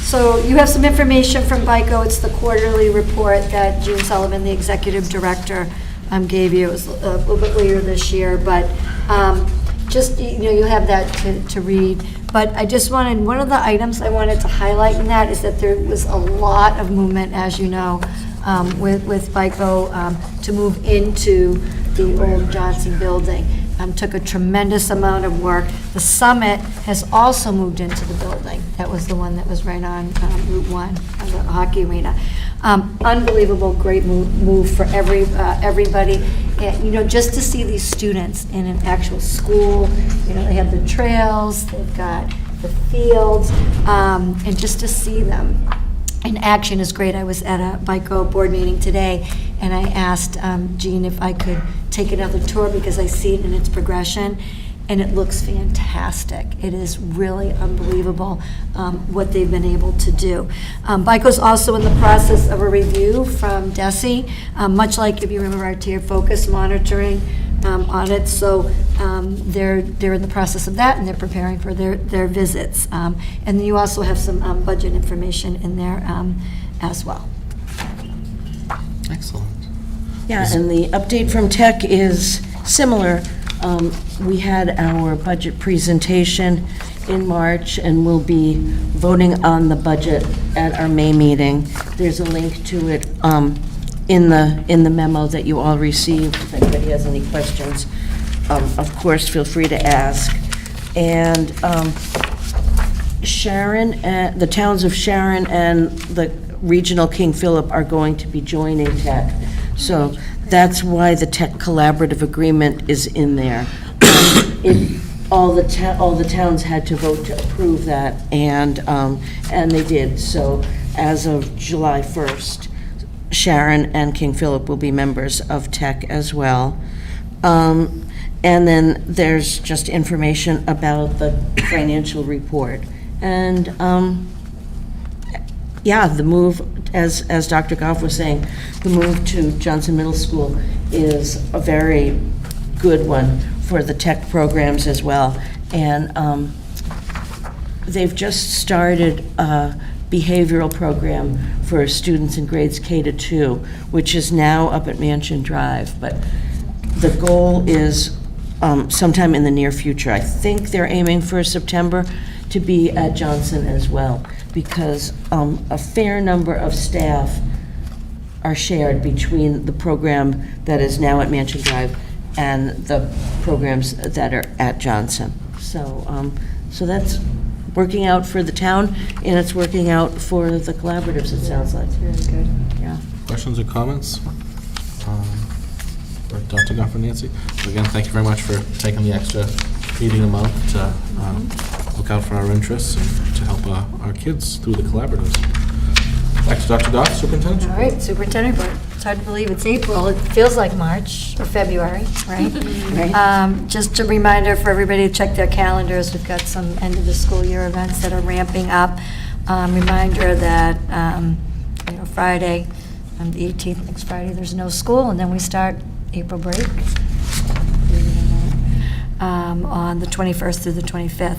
So you have some information from BICO. It's the quarterly report that June Sullivan, the executive director, gave you. It was a little bit later this year, but just, you have that to read. But I just wanted, one of the items I wanted to highlight in that is that there was a lot of movement, as you know, with BICO to move into the old Johnson building. took a tremendous amount of work. The summit has also moved into the building. That was the one that was right on Route 1, the hockey arena. Unbelievable, great move for everybody. And, just to see these students in an actual school, they have the trails, they've got the fields, and just to see them in action is great. I was at a BICO board meeting today, and I asked Jean if I could take another tour because I see it in its progression, and it looks fantastic. It is really unbelievable what they've been able to do. BICO's also in the process of a review from DESE, much like, if you remember, our tiered focus monitoring audit. So they're in the process of that, and they're preparing for their visits. And then you also have some budget information in there as well. Excellent. Yeah, and the update from Tech is similar. We had our budget presentation in March, and we'll be voting on the budget at our May meeting. There's a link to it in the memo that you all received. If anybody has any questions, of course, feel free to ask. And Sharon, the towns of Sharon and the regional King Philip are going to be joining Tech. So that's why the Tech Collaborative Agreement is in there. All the towns had to vote to approve that, and they did. So as of July 1st, Sharon and King Philip will be members of Tech as well. And then there's just information about the financial report. And yeah, the move, as Dr. Goff was saying, the move to Johnson Middle School is a very good one for the tech programs as well. And they've just started a behavioral program for students in grades K to 2, which is now up at Mansion Drive. But the goal is sometime in the near future. I think they're aiming for September to be at Johnson as well, because a fair number of staff are shared between the program that is now at Mansion Drive and the programs that are at Johnson. So, so that's working out for the town, and it's working out for the collaboratives, it sounds like. It's really good. Yeah. Questions or comments? For Dr. Goff and Nancy? So again, thank you very much for taking the extra meeting amount to look out for our interests and to help our kids through the collaboratives. Back to Dr. Goff, Superintendent. All right, Superintendent Report. It's hard to believe it's April. It feels like March or February, right? Right. Just a reminder for everybody to check their calendars. We've got some end of the school year events that are ramping up. Reminder that Friday, the 18th, next Friday, there's no school, and then we start April break on the 21st through the 25th.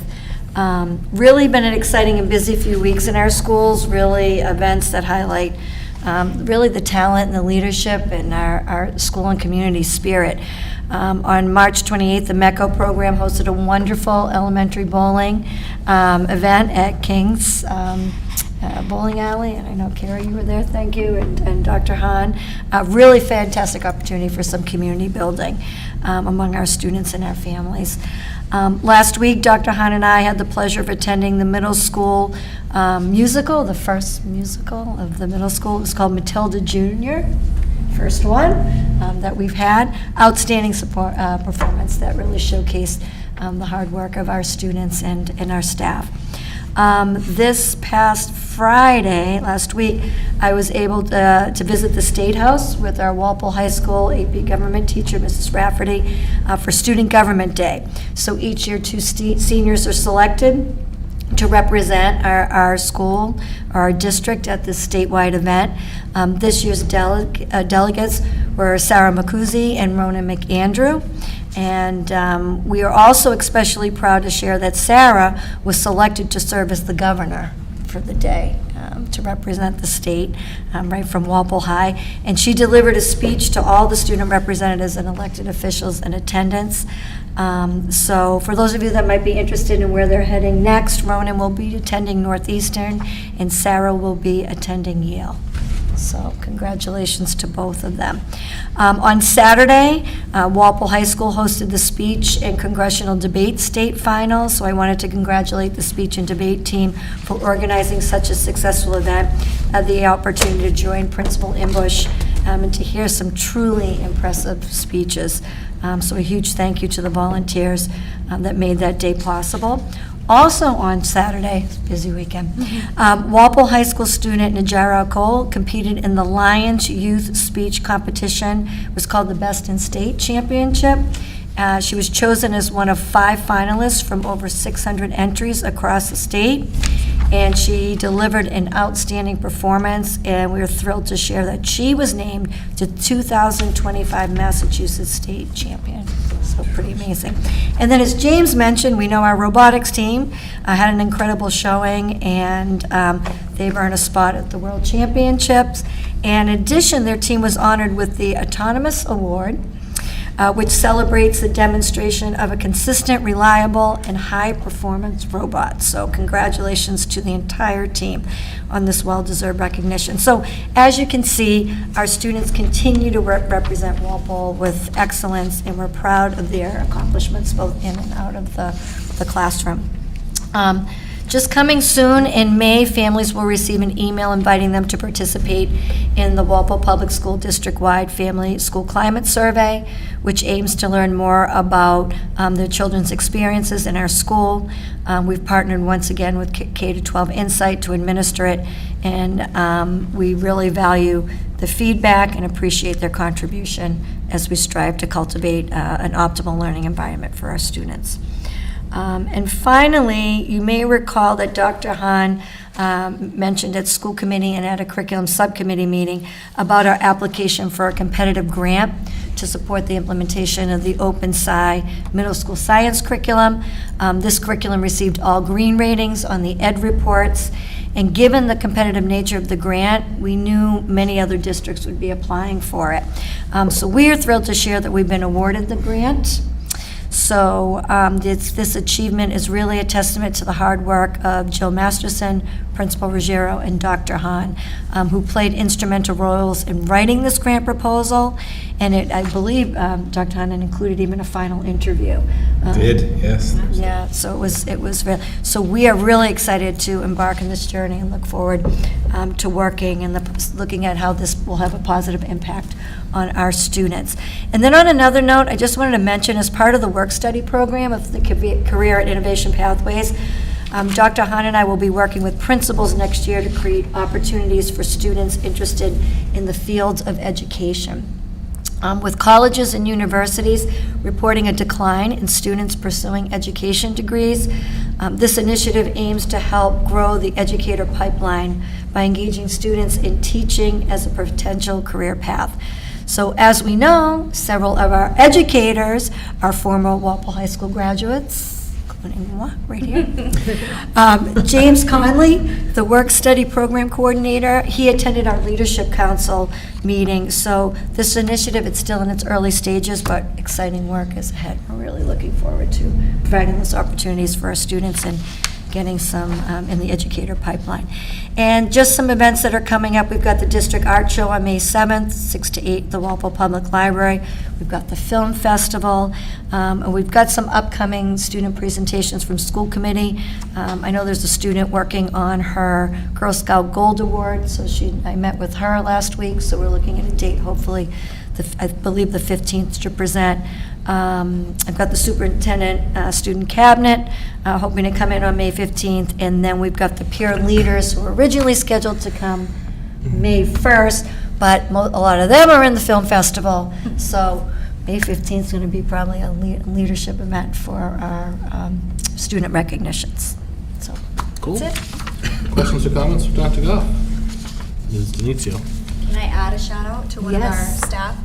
Really been an exciting and busy few weeks in our schools, really events that highlight really the talent and the leadership and our school and community spirit. On March 28th, the MECO program hosted a wonderful elementary bowling event at King's Bowling Alley, and I know, Carrie, you were there, thank you, and Dr. Hahn. Really fantastic opportunity for some community building among our students and our families. Last week, Dr. Hahn and I had the pleasure of attending the middle school musical, the first musical of the middle school. It was called Matilda Jr., first one that we've had. Outstanding support performance that really showcased the hard work of our students and our staff. This past Friday, last week, I was able to visit the State House with our Walpole High School AP government teacher, Mrs. Rafferty, for Student Government Day. So each year, 2 seniors are selected to represent our school, our district at this statewide event. This year's delegates were Sarah McCuzzi and Rona McAndrew. And we are also especially proud to share that Sarah was selected to serve as the governor for the day, to represent the state, right from Walpole High. And she delivered a speech to all the student representatives and elected officials in attendance. So for those of you that might be interested in where they're heading next, Ronan will be attending Northeastern, and Sarah will be attending Yale. So congratulations to both of them. On Saturday, Walpole High School hosted the speech and congressional debate state finals, so I wanted to congratulate the speech and debate team for organizing such a successful event. I had the opportunity to join Principal Imbush and to hear some truly impressive speeches. So a huge thank you to the volunteers that made that day possible. Also on Saturday, busy weekend, Walpole High School student Najara Cole competed in the Lions Youth Speech Competition. It was called the Best in State Championship. She was chosen as one of 5 finalists from over 600 entries across the state, and she delivered an outstanding performance, and we are thrilled to share that she was named the 2025 Massachusetts State Champion. So pretty amazing. And then, as James mentioned, we know our robotics team had an incredible showing, and they've earned a spot at the World Championships. And in addition, their team was honored with the Autonomous Award, which celebrates the demonstration of a consistent, reliable, and high-performance robot. So congratulations to the entire team on this well-deserved recognition. So as you can see, our students continue to represent Walpole with excellence, and we're proud of their accomplishments both in and out of the classroom. Just coming soon in May, families will receive an email inviting them to participate in the Walpole Public School District-wide Family School Climate Survey, which aims to learn more about their children's experiences in our school. We've partnered once again with K-12 Insight to administer it, and we really value the feedback and appreciate their contribution as we strive to cultivate an optimal learning environment for our students. And finally, you may recall that Dr. Hahn mentioned at school committee and at a curriculum subcommittee meeting about our application for a competitive grant to support the implementation of the Open Sci middle school science curriculum. This curriculum received all green ratings on the ed reports, and given the competitive nature of the grant, we knew many other districts would be applying for it. So we are thrilled to share that we've been awarded the grant. So this achievement is really a testament to the hard work of Jill Masterson, Principal Ruggiero, and Dr. Hahn, who played instrumental roles in writing this grant proposal. And I believe Dr. Hahn included even a final interview. Did, yes. Yeah, so it was real. So we are really excited to embark on this journey and look forward to working and looking at how this will have a positive impact on our students. And then on another note, I just wanted to mention, as part of the work study program of the Career and Innovation Pathways, Dr. Hahn and I will be working with principals next year to create opportunities for students interested in the fields of education. With colleges and universities reporting a decline in students pursuing education degrees, this initiative aims to help grow the educator pipeline by engaging students in teaching as a potential career path. So as we know, several of our educators are former Walpole High School graduates, including moi, right here. James Conley, the work study program coordinator, he attended our Leadership Council meeting. So this initiative, it's still in its early stages, but exciting work is ahead. We're really looking forward to providing those opportunities for our students and getting some in the educator pipeline. And just some events that are coming up. We've got the District Art Show on May 7th, 6 to 8 at the Walpole Public Library. We've got the Film Festival. And we've got some upcoming student presentations from school committee. I know there's a student working on her Girl Scout Gold Award, so I met with her last week, so we're looking at a date, hopefully, I believe the 15th, to present. I've got the superintendent student cabinet hoping to come in on May 15th, and then we've got the peer leaders who were originally scheduled to come May 1st, but a lot of them are in the film festival, so May 15th is going to be probably a leadership event for our student recognitions. So Cool. that's it. Questions or comments for Dr. Goff? Ms. Denizio. Can I add a shout out to one of our Yes. staff?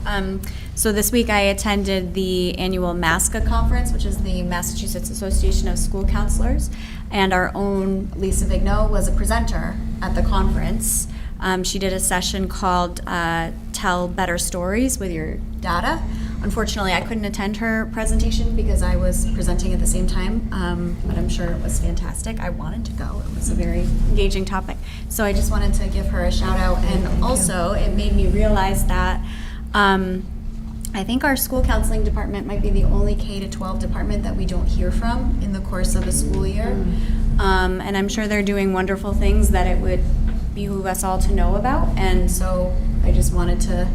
So this week I attended the annual MASCA conference, which is the Massachusetts Association of School Counselors, and our own Lisa Vigneault was a presenter at the conference. She did a session called Tell Better Stories with Your Data. Unfortunately, I couldn't attend her presentation because I was presenting at the same time, but I'm sure it was fantastic. I wanted to go. It was a very engaging topic. So I just wanted to give her a shout out. And also, it made me realize that I think our school counseling department might be the only K-12 department that we don't hear from in the course of a school year. And I'm sure they're doing wonderful things that it would behoove us all to know about. And so I just wanted to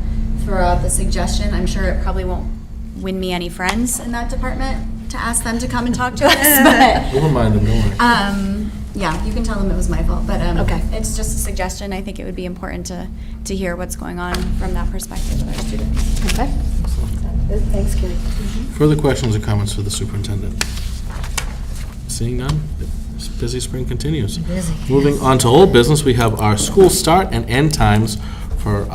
throw out the suggestion. I'm sure it probably won't win me any friends in that department to ask them to come and talk to us. But We'll remind them, don't worry. yeah, you can tell them it was my fault. But Okay. it's just a suggestion. I think it would be important to hear what's going on from that perspective with our students. Okay. Good. Thanks, Carrie. Further questions or comments for the superintendent? Seeing none, this busy spring continues. Busy. Moving on to old business, we have our school start and end times for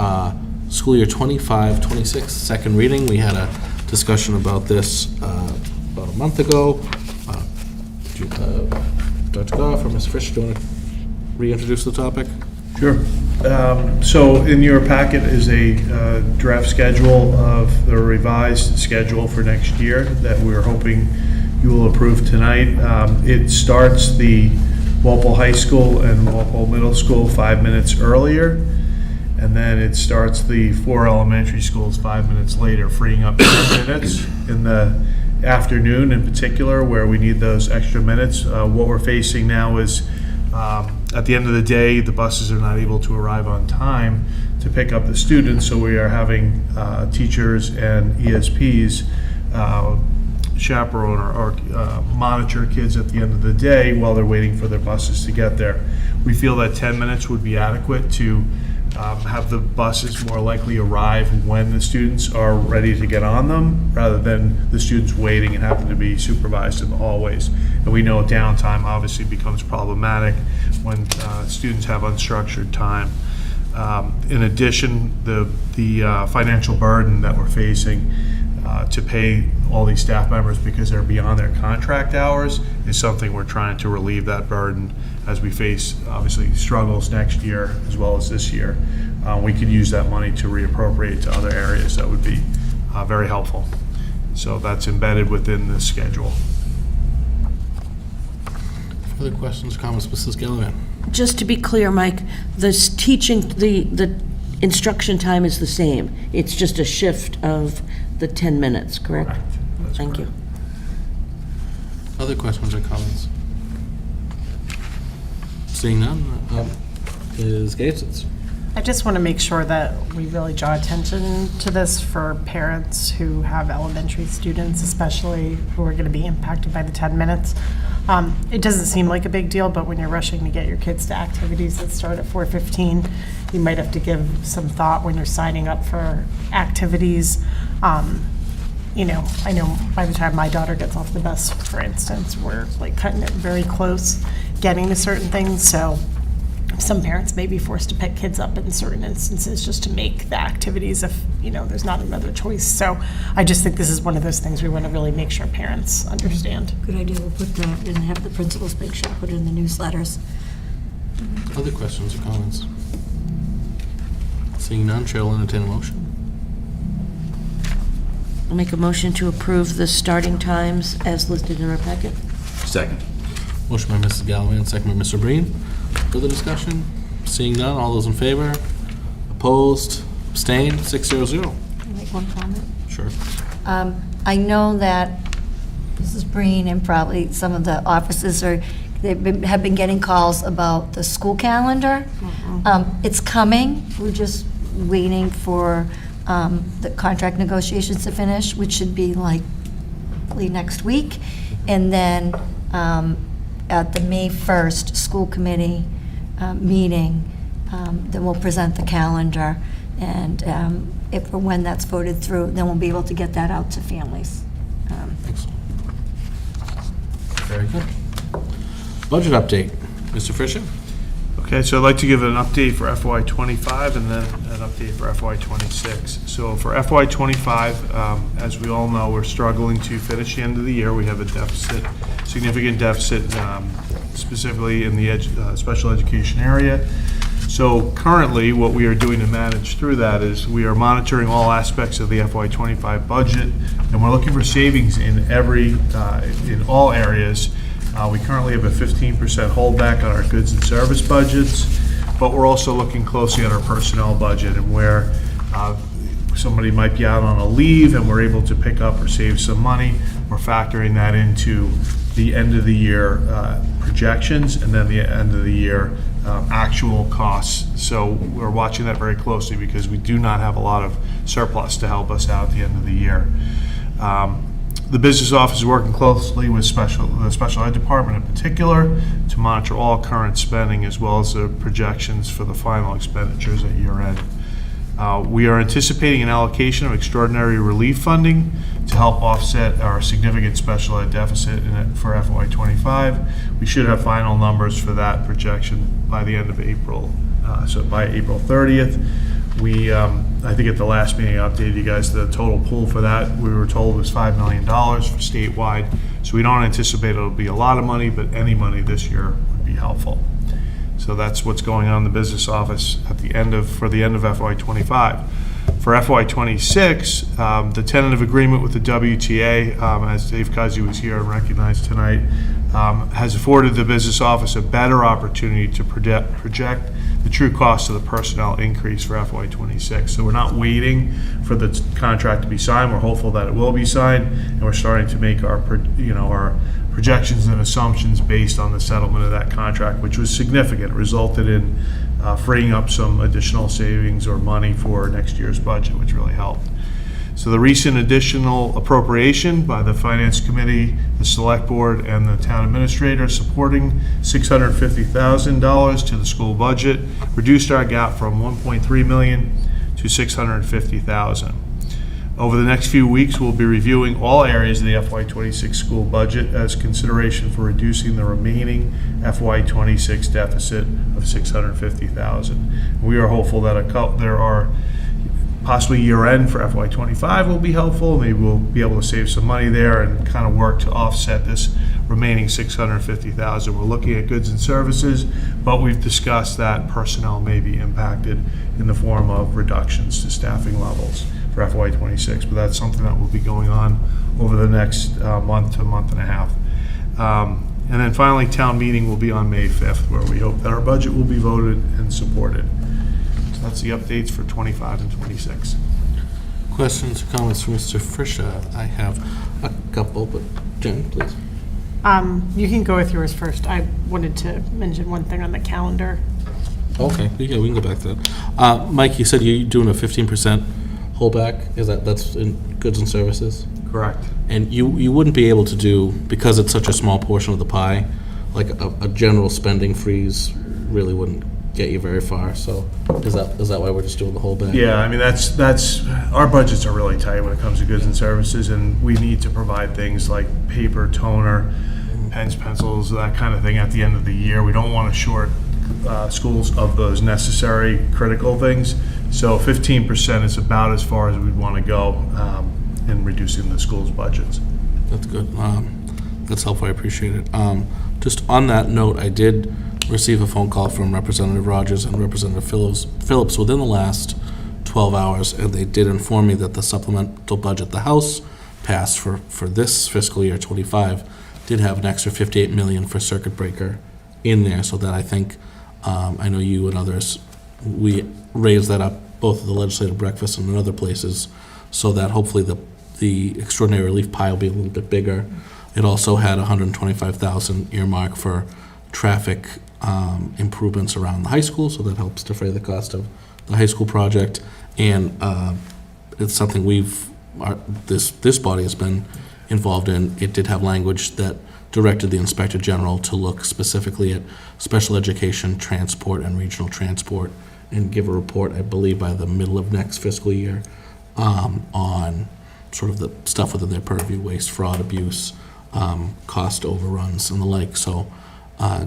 school year 25-26, second reading. We had a discussion about this about a month ago. Dr. Goff or Ms. Fisher, do you want to reintroduce the topic? Sure. So in your packet is a draft schedule of the revised schedule for next year that we're hoping you will approve tonight. It starts the Walpole High School and Walpole Middle School 5 minutes earlier, and then it starts the 4 elementary schools 5 minutes later, freeing up 10 minutes in the afternoon in particular, where we need those extra minutes. What we're facing now is at the end of the day, the buses are not able to arrive on time to pick up the students, so we are having teachers and ESPs chaperone or monitor kids at the end of the day while they're waiting for their buses to get there. We feel that 10 minutes would be adequate to have the buses more likely arrive when the students are ready to get on them, rather than the students waiting and having to be supervised in the hallways. And we know downtime obviously becomes problematic when students have unstructured time. In addition, the financial burden that we're facing to pay all these staff members because they're beyond their contract hours is something we're trying to relieve that burden as we face, obviously, struggles next year as well as this year. We could use that money to reappropriate to other areas that would be very helpful. So that's embedded within the schedule. Further questions, comments, Mrs. Gilligan? Just to be clear, Mike, this teaching, the instruction time is the same. It's just a shift of the 10 minutes, correct? That's Thank correct. you. Other questions or comments? Seeing none, Ms. Gates? I just want to make sure that we really draw attention to this for parents who have elementary students, especially who are going to be impacted by the 10 minutes. It doesn't seem like a big deal, but when you're rushing to get your kids to activities that start at 4:15, you might have to give some thought when you're signing up for activities. You know, I know by the time my daughter gets off the bus, for instance, we're like cutting it very close, getting to certain things. So some parents may be forced to pick kids up in certain instances just to make the activities if, you know, there's not another choice. So I just think this is one of those things we want to really make sure parents understand. Good idea. We'll put that and have the principals make sure to put it in the newsletters. Other questions or comments? Seeing none, Chair will entertain a motion. I'll make a motion to approve the starting times as listed in our packet. Second. Motion by Mrs. Galloway and second by Mr. Breen. Further discussion? Seeing none, all those in favor? Opposed? Abstained? 600. Can I make one comment? Sure. I know that Mrs. Breen and probably some of the offices have been getting calls about the school calendar. It's coming. We're just waiting for the contract negotiations to finish, which should be likely next week. And then at the May 1st school committee meeting, then we'll present the calendar. And if or when that's voted through, then we'll be able to get that out to families. Excellent. Very good. Budget update. Mr. Fisher? Okay, so I'd like to give an update for FY25 and then an update for FY26. So for FY25, as we all know, we're struggling to finish the end of the year. We have a deficit, significant deficit, specifically in the special education area. So currently, what we are doing to manage through that is we are monitoring all aspects of the FY25 budget, and we're looking for savings in in all areas. We currently have a 15% holdback on our goods and service budgets, but we're also looking closely at our personnel budget and where somebody might be out on a leave and we're able to pick up or save some money. We're factoring that into the end of the year projections and then the end of the year actual costs. So we're watching that very closely because we do not have a lot of surplus to help us out at the end of the year. The business office is working closely with the special ed department in particular to monitor all current spending as well as the projections for the final expenditures at year end. We are anticipating an allocation of extraordinary relief funding to help offset our significant special ed deficit for FY25. We should have final numbers for that projection by the end of April, so by April 30th. We, I think at the last meeting, I updated you guys the total pool for that. We were told was $5 million for statewide. So we don't anticipate it'll be a lot of money, but any money this year would be helpful. So that's what's going on in the business office for the end of FY25. For FY26, the tentative agreement with the WTA, as Dave Cuzzi was here and recognized tonight, has afforded the business office a better opportunity to project the true cost of the personnel increase for FY26. So we're not waiting for the contract to be signed. We're hopeful that it will be signed, and we're starting to make our projections and assumptions based on the settlement of that contract, which was significant. It resulted in freeing up some additional savings or money for next year's budget, which really helped. So the recent additional appropriation by the Finance Committee, the Select Board, and the Town Administrator supporting $650,000 to the school budget reduced our gap from $1.3 million to $650,000. Over the next few weeks, we'll be reviewing all areas of the FY26 school budget as consideration for reducing the remaining FY26 deficit of $650,000. We are hopeful that there are possibly year-end for FY25 will be helpful. Maybe we'll be able to save some money there and kind of work to offset this remaining $650,000. We're looking at goods and services, but we've discussed that personnel may be impacted in the form of reductions to staffing levels for FY26, but that's something that will be going on over the next month to month and a half. And then finally, town meeting will be on May 5th, where we hope that our budget will be voted and supported. So that's the updates for 25 and 26. Questions or comments from Mr. Frisha? I have a couple, but Jen, please. You can go with yours first. I wanted to mention one thing on the calendar. Okay, we can go back to that. Mike, you said you're doing a 15% holdback. That's in goods and services? Correct. And you wouldn't be able to do, because it's such a small portion of the pie, like a general spending freeze really wouldn't get you very far. So is that why we're just doing the holdback? Yeah, I mean, that's our budgets are really tight when it comes to goods and services, and we need to provide things like paper, toner, pens, pencils, that kind of thing at the end of the year. We don't want to short schools of those necessary critical things. So 15% is about as far as we'd want to go in reducing the school's budgets. That's good. That's helpful. I appreciate it. Just on that note, I did receive a phone call from Representative Rogers and Representative Phillips within the last 12 hours, and they did inform me that the supplemental budget the House passed for this fiscal year 25 did have an extra $58 million for circuit breaker in there, so that I think, I know you and others, we raised that up both at the legislative breakfast and in other places, so that hopefully the extraordinary relief pile will be a little bit bigger. It also had $125,000 earmarked for traffic improvements around the high school, so that helps defray the cost of the high school project. And it's something this body has been involved in. It did have language that directed the Inspector General to look specifically at special education, transport, and regional transport, and give a report, I believe, by the middle of next fiscal year on sort of the stuff within their purview, waste, fraud, abuse, cost overruns, and the like. So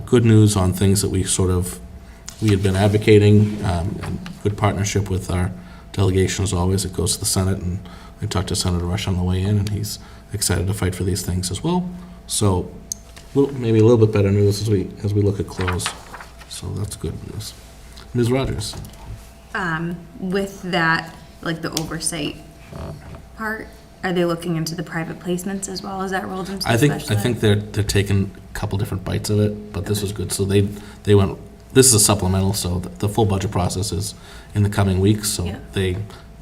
good news on things that we had been advocating, and good partnership with our delegation as always. It goes to the Senate, and I talked to Senator Rush on the way in, and he's excited to fight for these things as well. So maybe a little bit better news as we look at close. So that's good news. Ms. Rogers? With that, like the oversight part, are they looking into the private placements as well? Is that rolled into the I special ed? think they're taking a couple different bites of it, but this was good. So they went, this is a supplemental, so the full budget process is in the coming weeks, so Yeah. they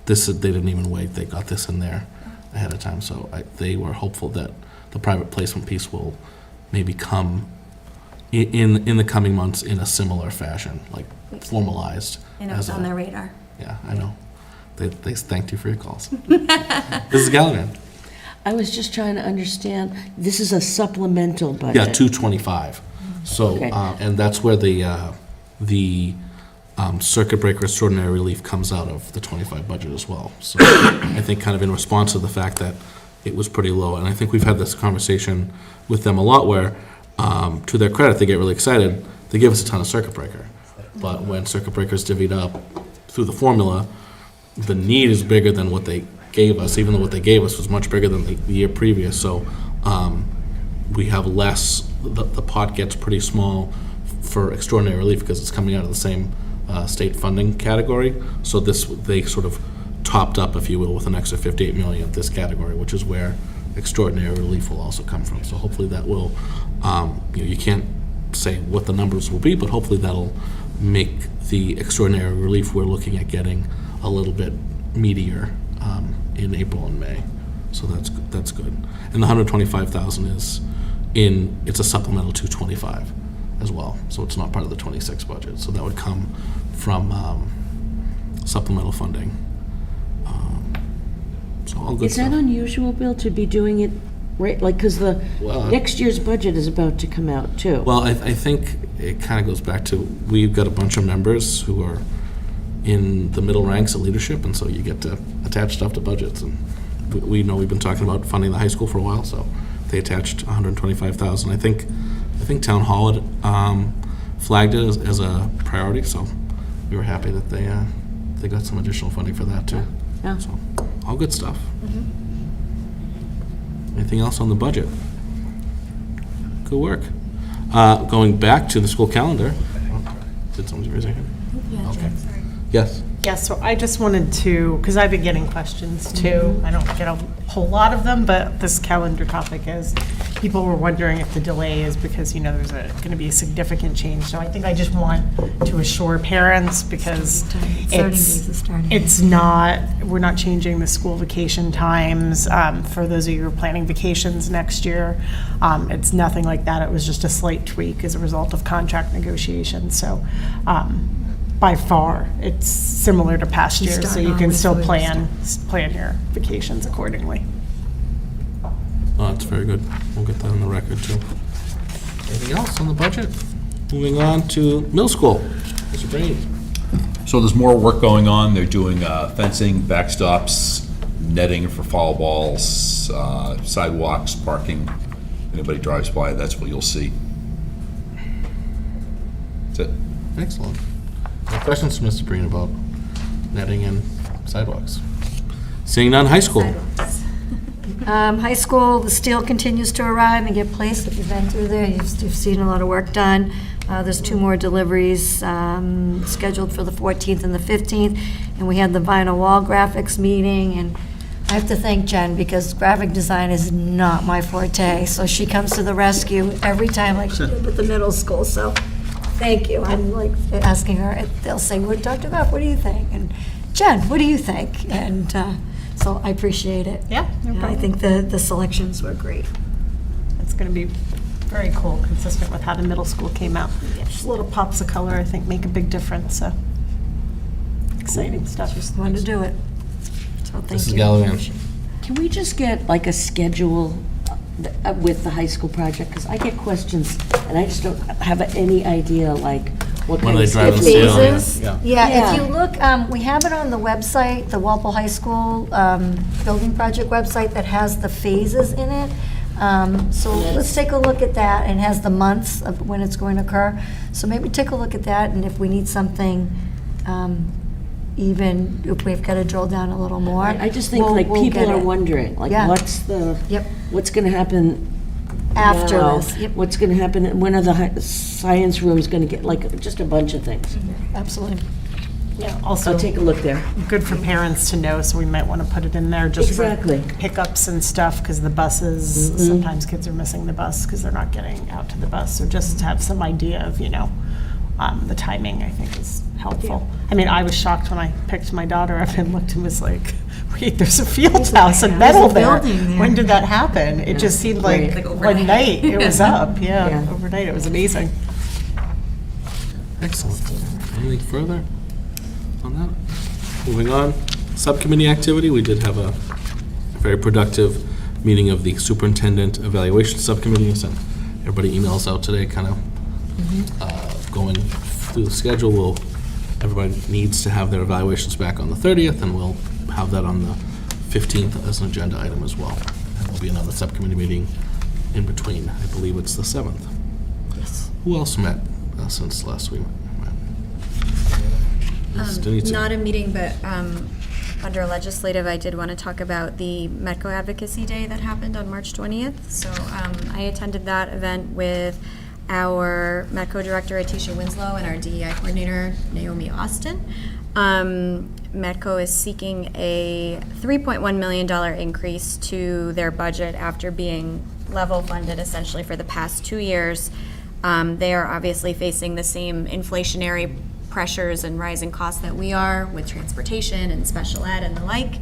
didn't even wait. They got this in there ahead of time, so they were hopeful that the private placement piece will maybe come in the coming months in a similar fashion, like formalized. And it was on their radar. Yeah, I know. They thanked you for your calls. Mrs. Gallagher? I was just trying to understand, this is a supplemental budget. Yeah, 225. So, Okay. and that's where the circuit breaker extraordinary relief comes out of the 25 budget as well. So I think kind of in response to the fact that it was pretty low, and I think we've had this conversation with them a lot where, to their credit, they get really excited. They give us a ton of circuit breaker. But when circuit breaker's divvied up through the formula, the need is bigger than what they gave us, even though what they gave us was much bigger than the year previous. So we have less, the pot gets pretty small for extraordinary relief because it's coming out of the same state funding category. So they sort of topped up, if you will, with an extra 58 million at this category, which is where extraordinary relief will also come from. So hopefully that will, you can't say what the numbers will be, but hopefully that'll make the extraordinary relief we're looking at getting a little bit meatier in April and May. So that's good. And the 125,000 is it's a supplemental 225 as well. So it's not part of the 26 budget. So that would come from supplemental funding. So all good Is that stuff. unusual, Bill, to be doing it right, like, because the next year's budget is about to come out, too? Well, I think it kind of goes back to, we've got a bunch of members who are in the middle ranks of leadership, and so you get to attach stuff to budgets. And we know we've been talking about funding the high school for a while, so they attached 125,000. I think Town Hall had flagged it as a priority, so we were happy that they got some additional funding for that too. Yeah. So all good stuff. Anything else on the budget? Good work. Going back to the school calendar. Did someone raise their hand? Yeah, Okay. sorry. Yes. Yes, so I just wanted to, because I've been getting questions too. I don't get a whole lot of them, but this calendar topic is, people were wondering if the delay is because, there's going to be a significant change. So I think I just want to assure parents, because it's not, we're not changing the school vacation times. For those of you who are planning vacations next year, it's nothing like that. It was just a slight tweak as a result of contract negotiations. So by far, it's similar to past years, so you can still plan your vacations accordingly. Oh, that's very good. We'll get that on the record too. Anything else on the budget? Moving on to middle school. Mr. Brady. So there's more work going on. They're doing fencing, backstops, netting for foul balls, sidewalks, parking. Anybody drives by, that's what you'll see. That's it. Excellent. Any questions to Mr. Breen about netting and sidewalks? Seeing none, high school. High school, the steel continues to arrive and get placed. If you've been through there, you've seen a lot of work done. There's 2 more deliveries scheduled for the 14th and the 15th, and we had the vinyl wall graphics meeting, and I have to thank Jen, because graphic design is not my forte, so she comes to the rescue every time, like she did with the middle school, so thank you. I'm like asking her, they'll say, well, Dr. Goff, what do you think? And Jen, what do you think? And so I appreciate it. Yeah, no I problem. think the selections were great. It's going to be very cool, consistent with how the middle school came out. Just little pops of color, I think, make a big difference, so exciting stuff. Just wanted to do it. So thank you. Mrs. Gallagher. Can we just get like a schedule with the high school project? Because I get questions and I just don't have any idea like what When kind they of drive the schedule. steel, Phases? yeah. Yeah, if you look, we have it on the website, the Walpole High School building project website that has the phases in it. So let's take a look at that, and has the months of when it's going to occur. So maybe take a look at that, and if we need something, even if we've got to drill down a little more. I just think we'll like people get are it. wondering, like Yeah. what's going to happen After now? this, yep. What's going to happen? When are the science rooms going to get, like, just a bunch of things? Absolutely. Yeah, also. I'll take a look there. Good for parents to know, so we might want to put it in there just Exactly. for pickups and stuff, because the buses, sometimes kids are missing the bus because they're not getting out to the bus. So just to have some idea of, the timing, I think is helpful. I mean, I was shocked when I picked my daughter up and looked and was like, wait, there's a field house in Metal there. When did that happen? It just seemed like one night it was up. Yeah, overnight. It was amazing. Excellent. Anything further on that? Moving on, subcommittee activity. We did have a very productive meeting of the Superintendent Evaluation Subcommittee. I sent everybody emails out today, kind of going through the schedule. Everybody needs to have their evaluations back on the 30th, and we'll have that on the 15th as an agenda item as well. And there'll be another subcommittee meeting in between. I believe it's the 7th. Yes. Who else met since last week? Not a meeting, but under legislative, I did want to talk about the Metco Advocacy Day that happened on March 20th. So I attended that event with our Metco Director, Atisha Winslow, and our DEI Coordinator, Naomi Austin. Metco is seeking a $3.1 million increase to their budget after being level funded essentially for the past 2 years. They are obviously facing the same inflationary pressures and rising costs that we are with transportation and special ed and the like.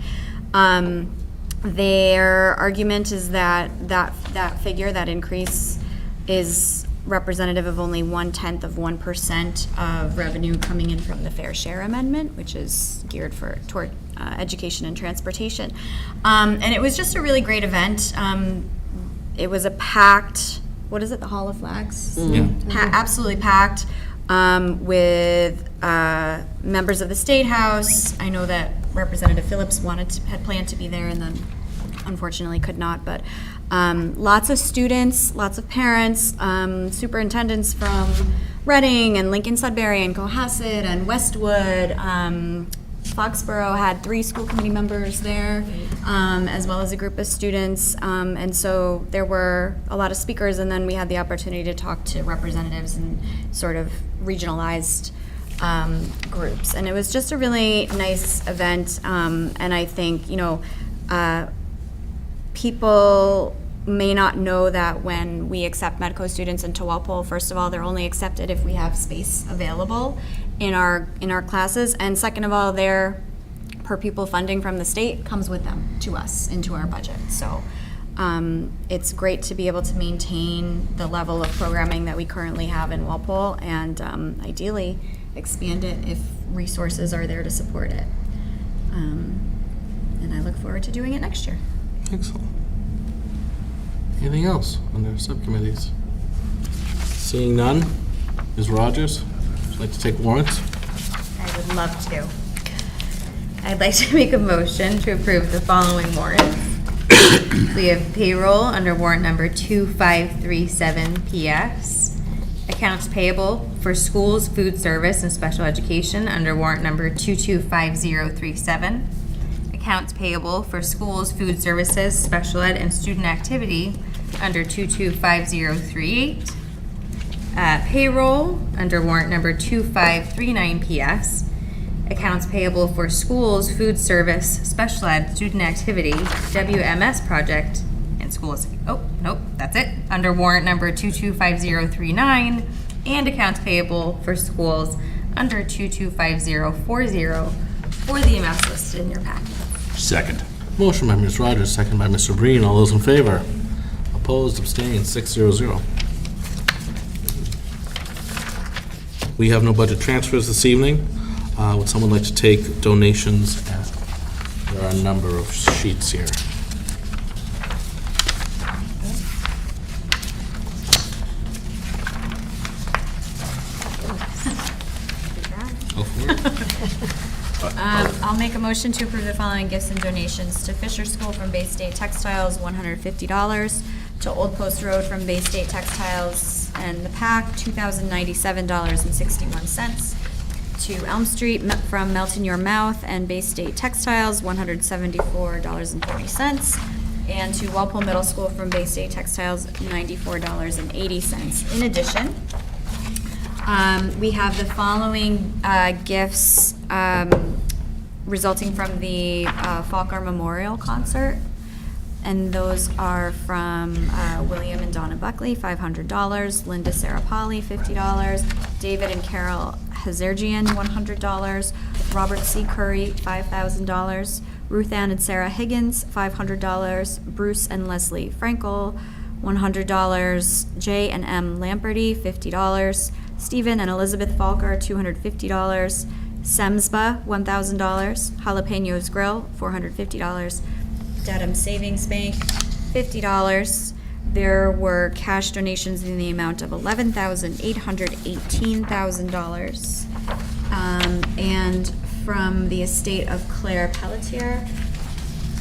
Their argument is that figure, that increase, is representative of only 0.1% of revenue coming in from the Fair Share Amendment, which is geared toward education and transportation. And it was just a really great event. It was a packed, what is it, the Hall of Flags? Absolutely packed with members of the State House. I know that Representative Phillips had planned to be there and then unfortunately could not, but lots of students, lots of parents, superintendents from Reading and Lincoln Sudbury and Cohasset and Westwood. Foxborough had 3 school committee members there, as well as a group of students. And so there were a lot of speakers, and then we had the opportunity to talk to representatives and sort of regionalized groups. And it was just a really nice event. And I think, people may not know that when we accept Metco students into Walpole, first of all, they're only accepted if we have space available in our classes, and second of all, their per pupil funding from the state comes with them to us into our budget. So it's great to be able to maintain the level of programming that we currently have in Walpole, and ideally expand it if resources are there to support it. And I look forward to doing it next year. Excellent. Anything else under subcommittees? Seeing none, Ms. Rogers, would you like to take warrants? I would love to. I'd like to make a motion to approve the following warrants. We have payroll under warrant number 2537 PS. Accounts payable for schools, food service, and special education under warrant number 225037. Accounts payable for schools, food services, special ed, and student activity under 225038. Payroll under warrant number 2539 PS. Accounts payable for schools, food service, special ed, student activity, WMS project, and schools. Oh, nope, that's it. Under warrant number 225039, and accounts payable for schools under 225040 for the amounts listed in your packet. Second. Motion by Ms. Rogers, second by Mr. Breen. All those in favor? Opposed, abstained, 600. We have no budget transfers this evening. Would someone like to take donations? There are a number of sheets here. Go for it. I'll make a motion to approve the following gifts and donations: to Fisher School from Bay State Textiles, $150, to Old Post Road from Bay State Textiles and the PAC, $2,097.61, to Elm Street from Melt in Your Mouth and Bay State Textiles, $174.40, and to Walpole Middle School from Bay State Textiles, $94.80. In addition, we have the following gifts resulting from the Faulkner Memorial Concert. And those are from William and Donna Buckley, $500, Linda Sarah Polly, $50, David and Carol Hazergian, $100, Robert C. Curry, $5,000, Ruth Ann and Sarah Higgins, $500, Bruce and Leslie Frankel, $100, J and M Lamperty, $50, Stephen and Elizabeth Falker, $250, Semsba, $1,000, Jalapenos Grill, $450, Dedham Savings Bank, $50. There were cash donations in the amount of $11,818,000. And from the estate of Claire Pelletier,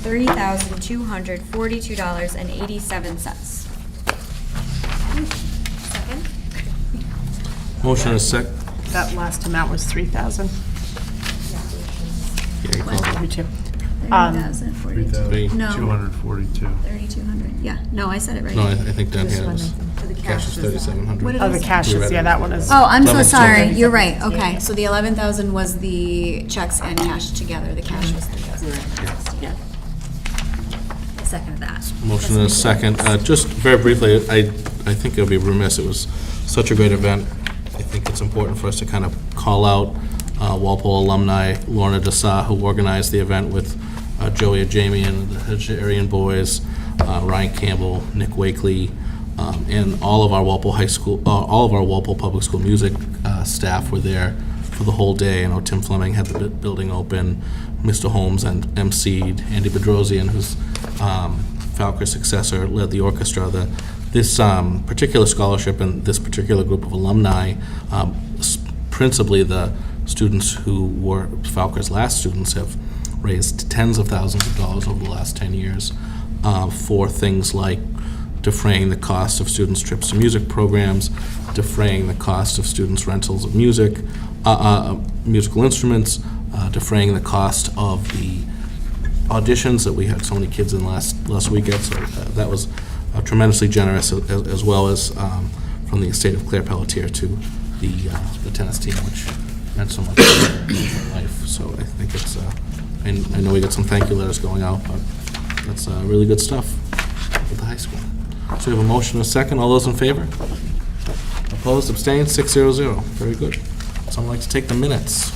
$30,242.87. Second? Motion is sec. That last amount was 3,000. Yeah, you called it. Me too. 3,042. No. 242. 3,200, yeah. No, I said it right. No, I think down here it was, For the cash is was that? 3,700. What did Oh, I the say? cash is, yeah, that one is. Oh, I'm so 11,200. sorry. You're right. Okay, so the 11,000 was the checks and cash together. The cash was 3,000. Yeah. Second that. Motion is second. Just very briefly, I think it would be remiss, it was such a great event. I think it's important for us to kind of call out Walpole alumni Lorna Dessau, who organized the event with Joey Ajamian, the Hajarian boys, Ryan Campbell, Nick Wakely, and all of our Walpole High School, all of our Walpole Public School music staff were there for the whole day. I know Tim Fleming had the building open, Mr. Holmes and emceed, Andy Bedrosian, who's Falker's successor, led the orchestra. This particular scholarship and this particular group of alumni, principally the students who were Falker's last students, have raised tens of thousands of dollars over the last 10 years for things like defraying the cost of students' trips to music programs, defraying the cost of students' rentals of music, musical instruments, defraying the cost of the auditions that we had so many kids in last weekend. So that was tremendously generous, as well as from the estate of Claire Pelletier to the tennis team, which meant so much in my life. So I think it's, I know we got some thank you letters going out, but that's really good stuff at the high school. So we have a motion and a second. All those in favor? Opposed, abstained, 600. Very good. Someone like to take the minutes?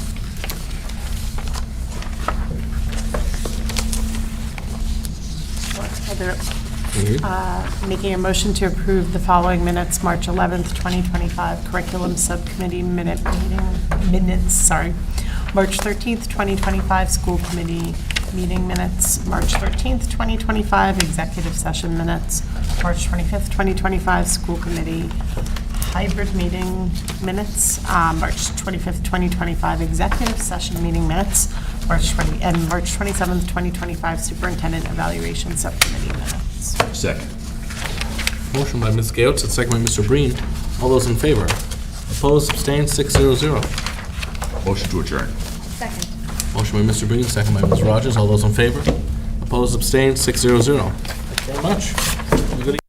Making a motion to approve the following minutes, March 11th, 2025, Curriculum Subcommittee minutes, March 13th, 2025, School Committee meeting minutes, March 13th, 2025, Executive Session minutes, March 25th, 2025, School Committee hybrid meeting minutes, March 25th, 2025, Executive Session meeting minutes, March 27th, 2025, Superintendent Evaluation Subcommittee minutes. Second. Motion by Ms. Gaotz, and second by Mr. Breen. All those in favor? Opposed, abstained, 600. Motion to adjourn. Second. Motion by Mr. Breen, second by Ms. Rogers. All those in favor? Opposed, abstained, 600. Thank you very much. Have a good evening.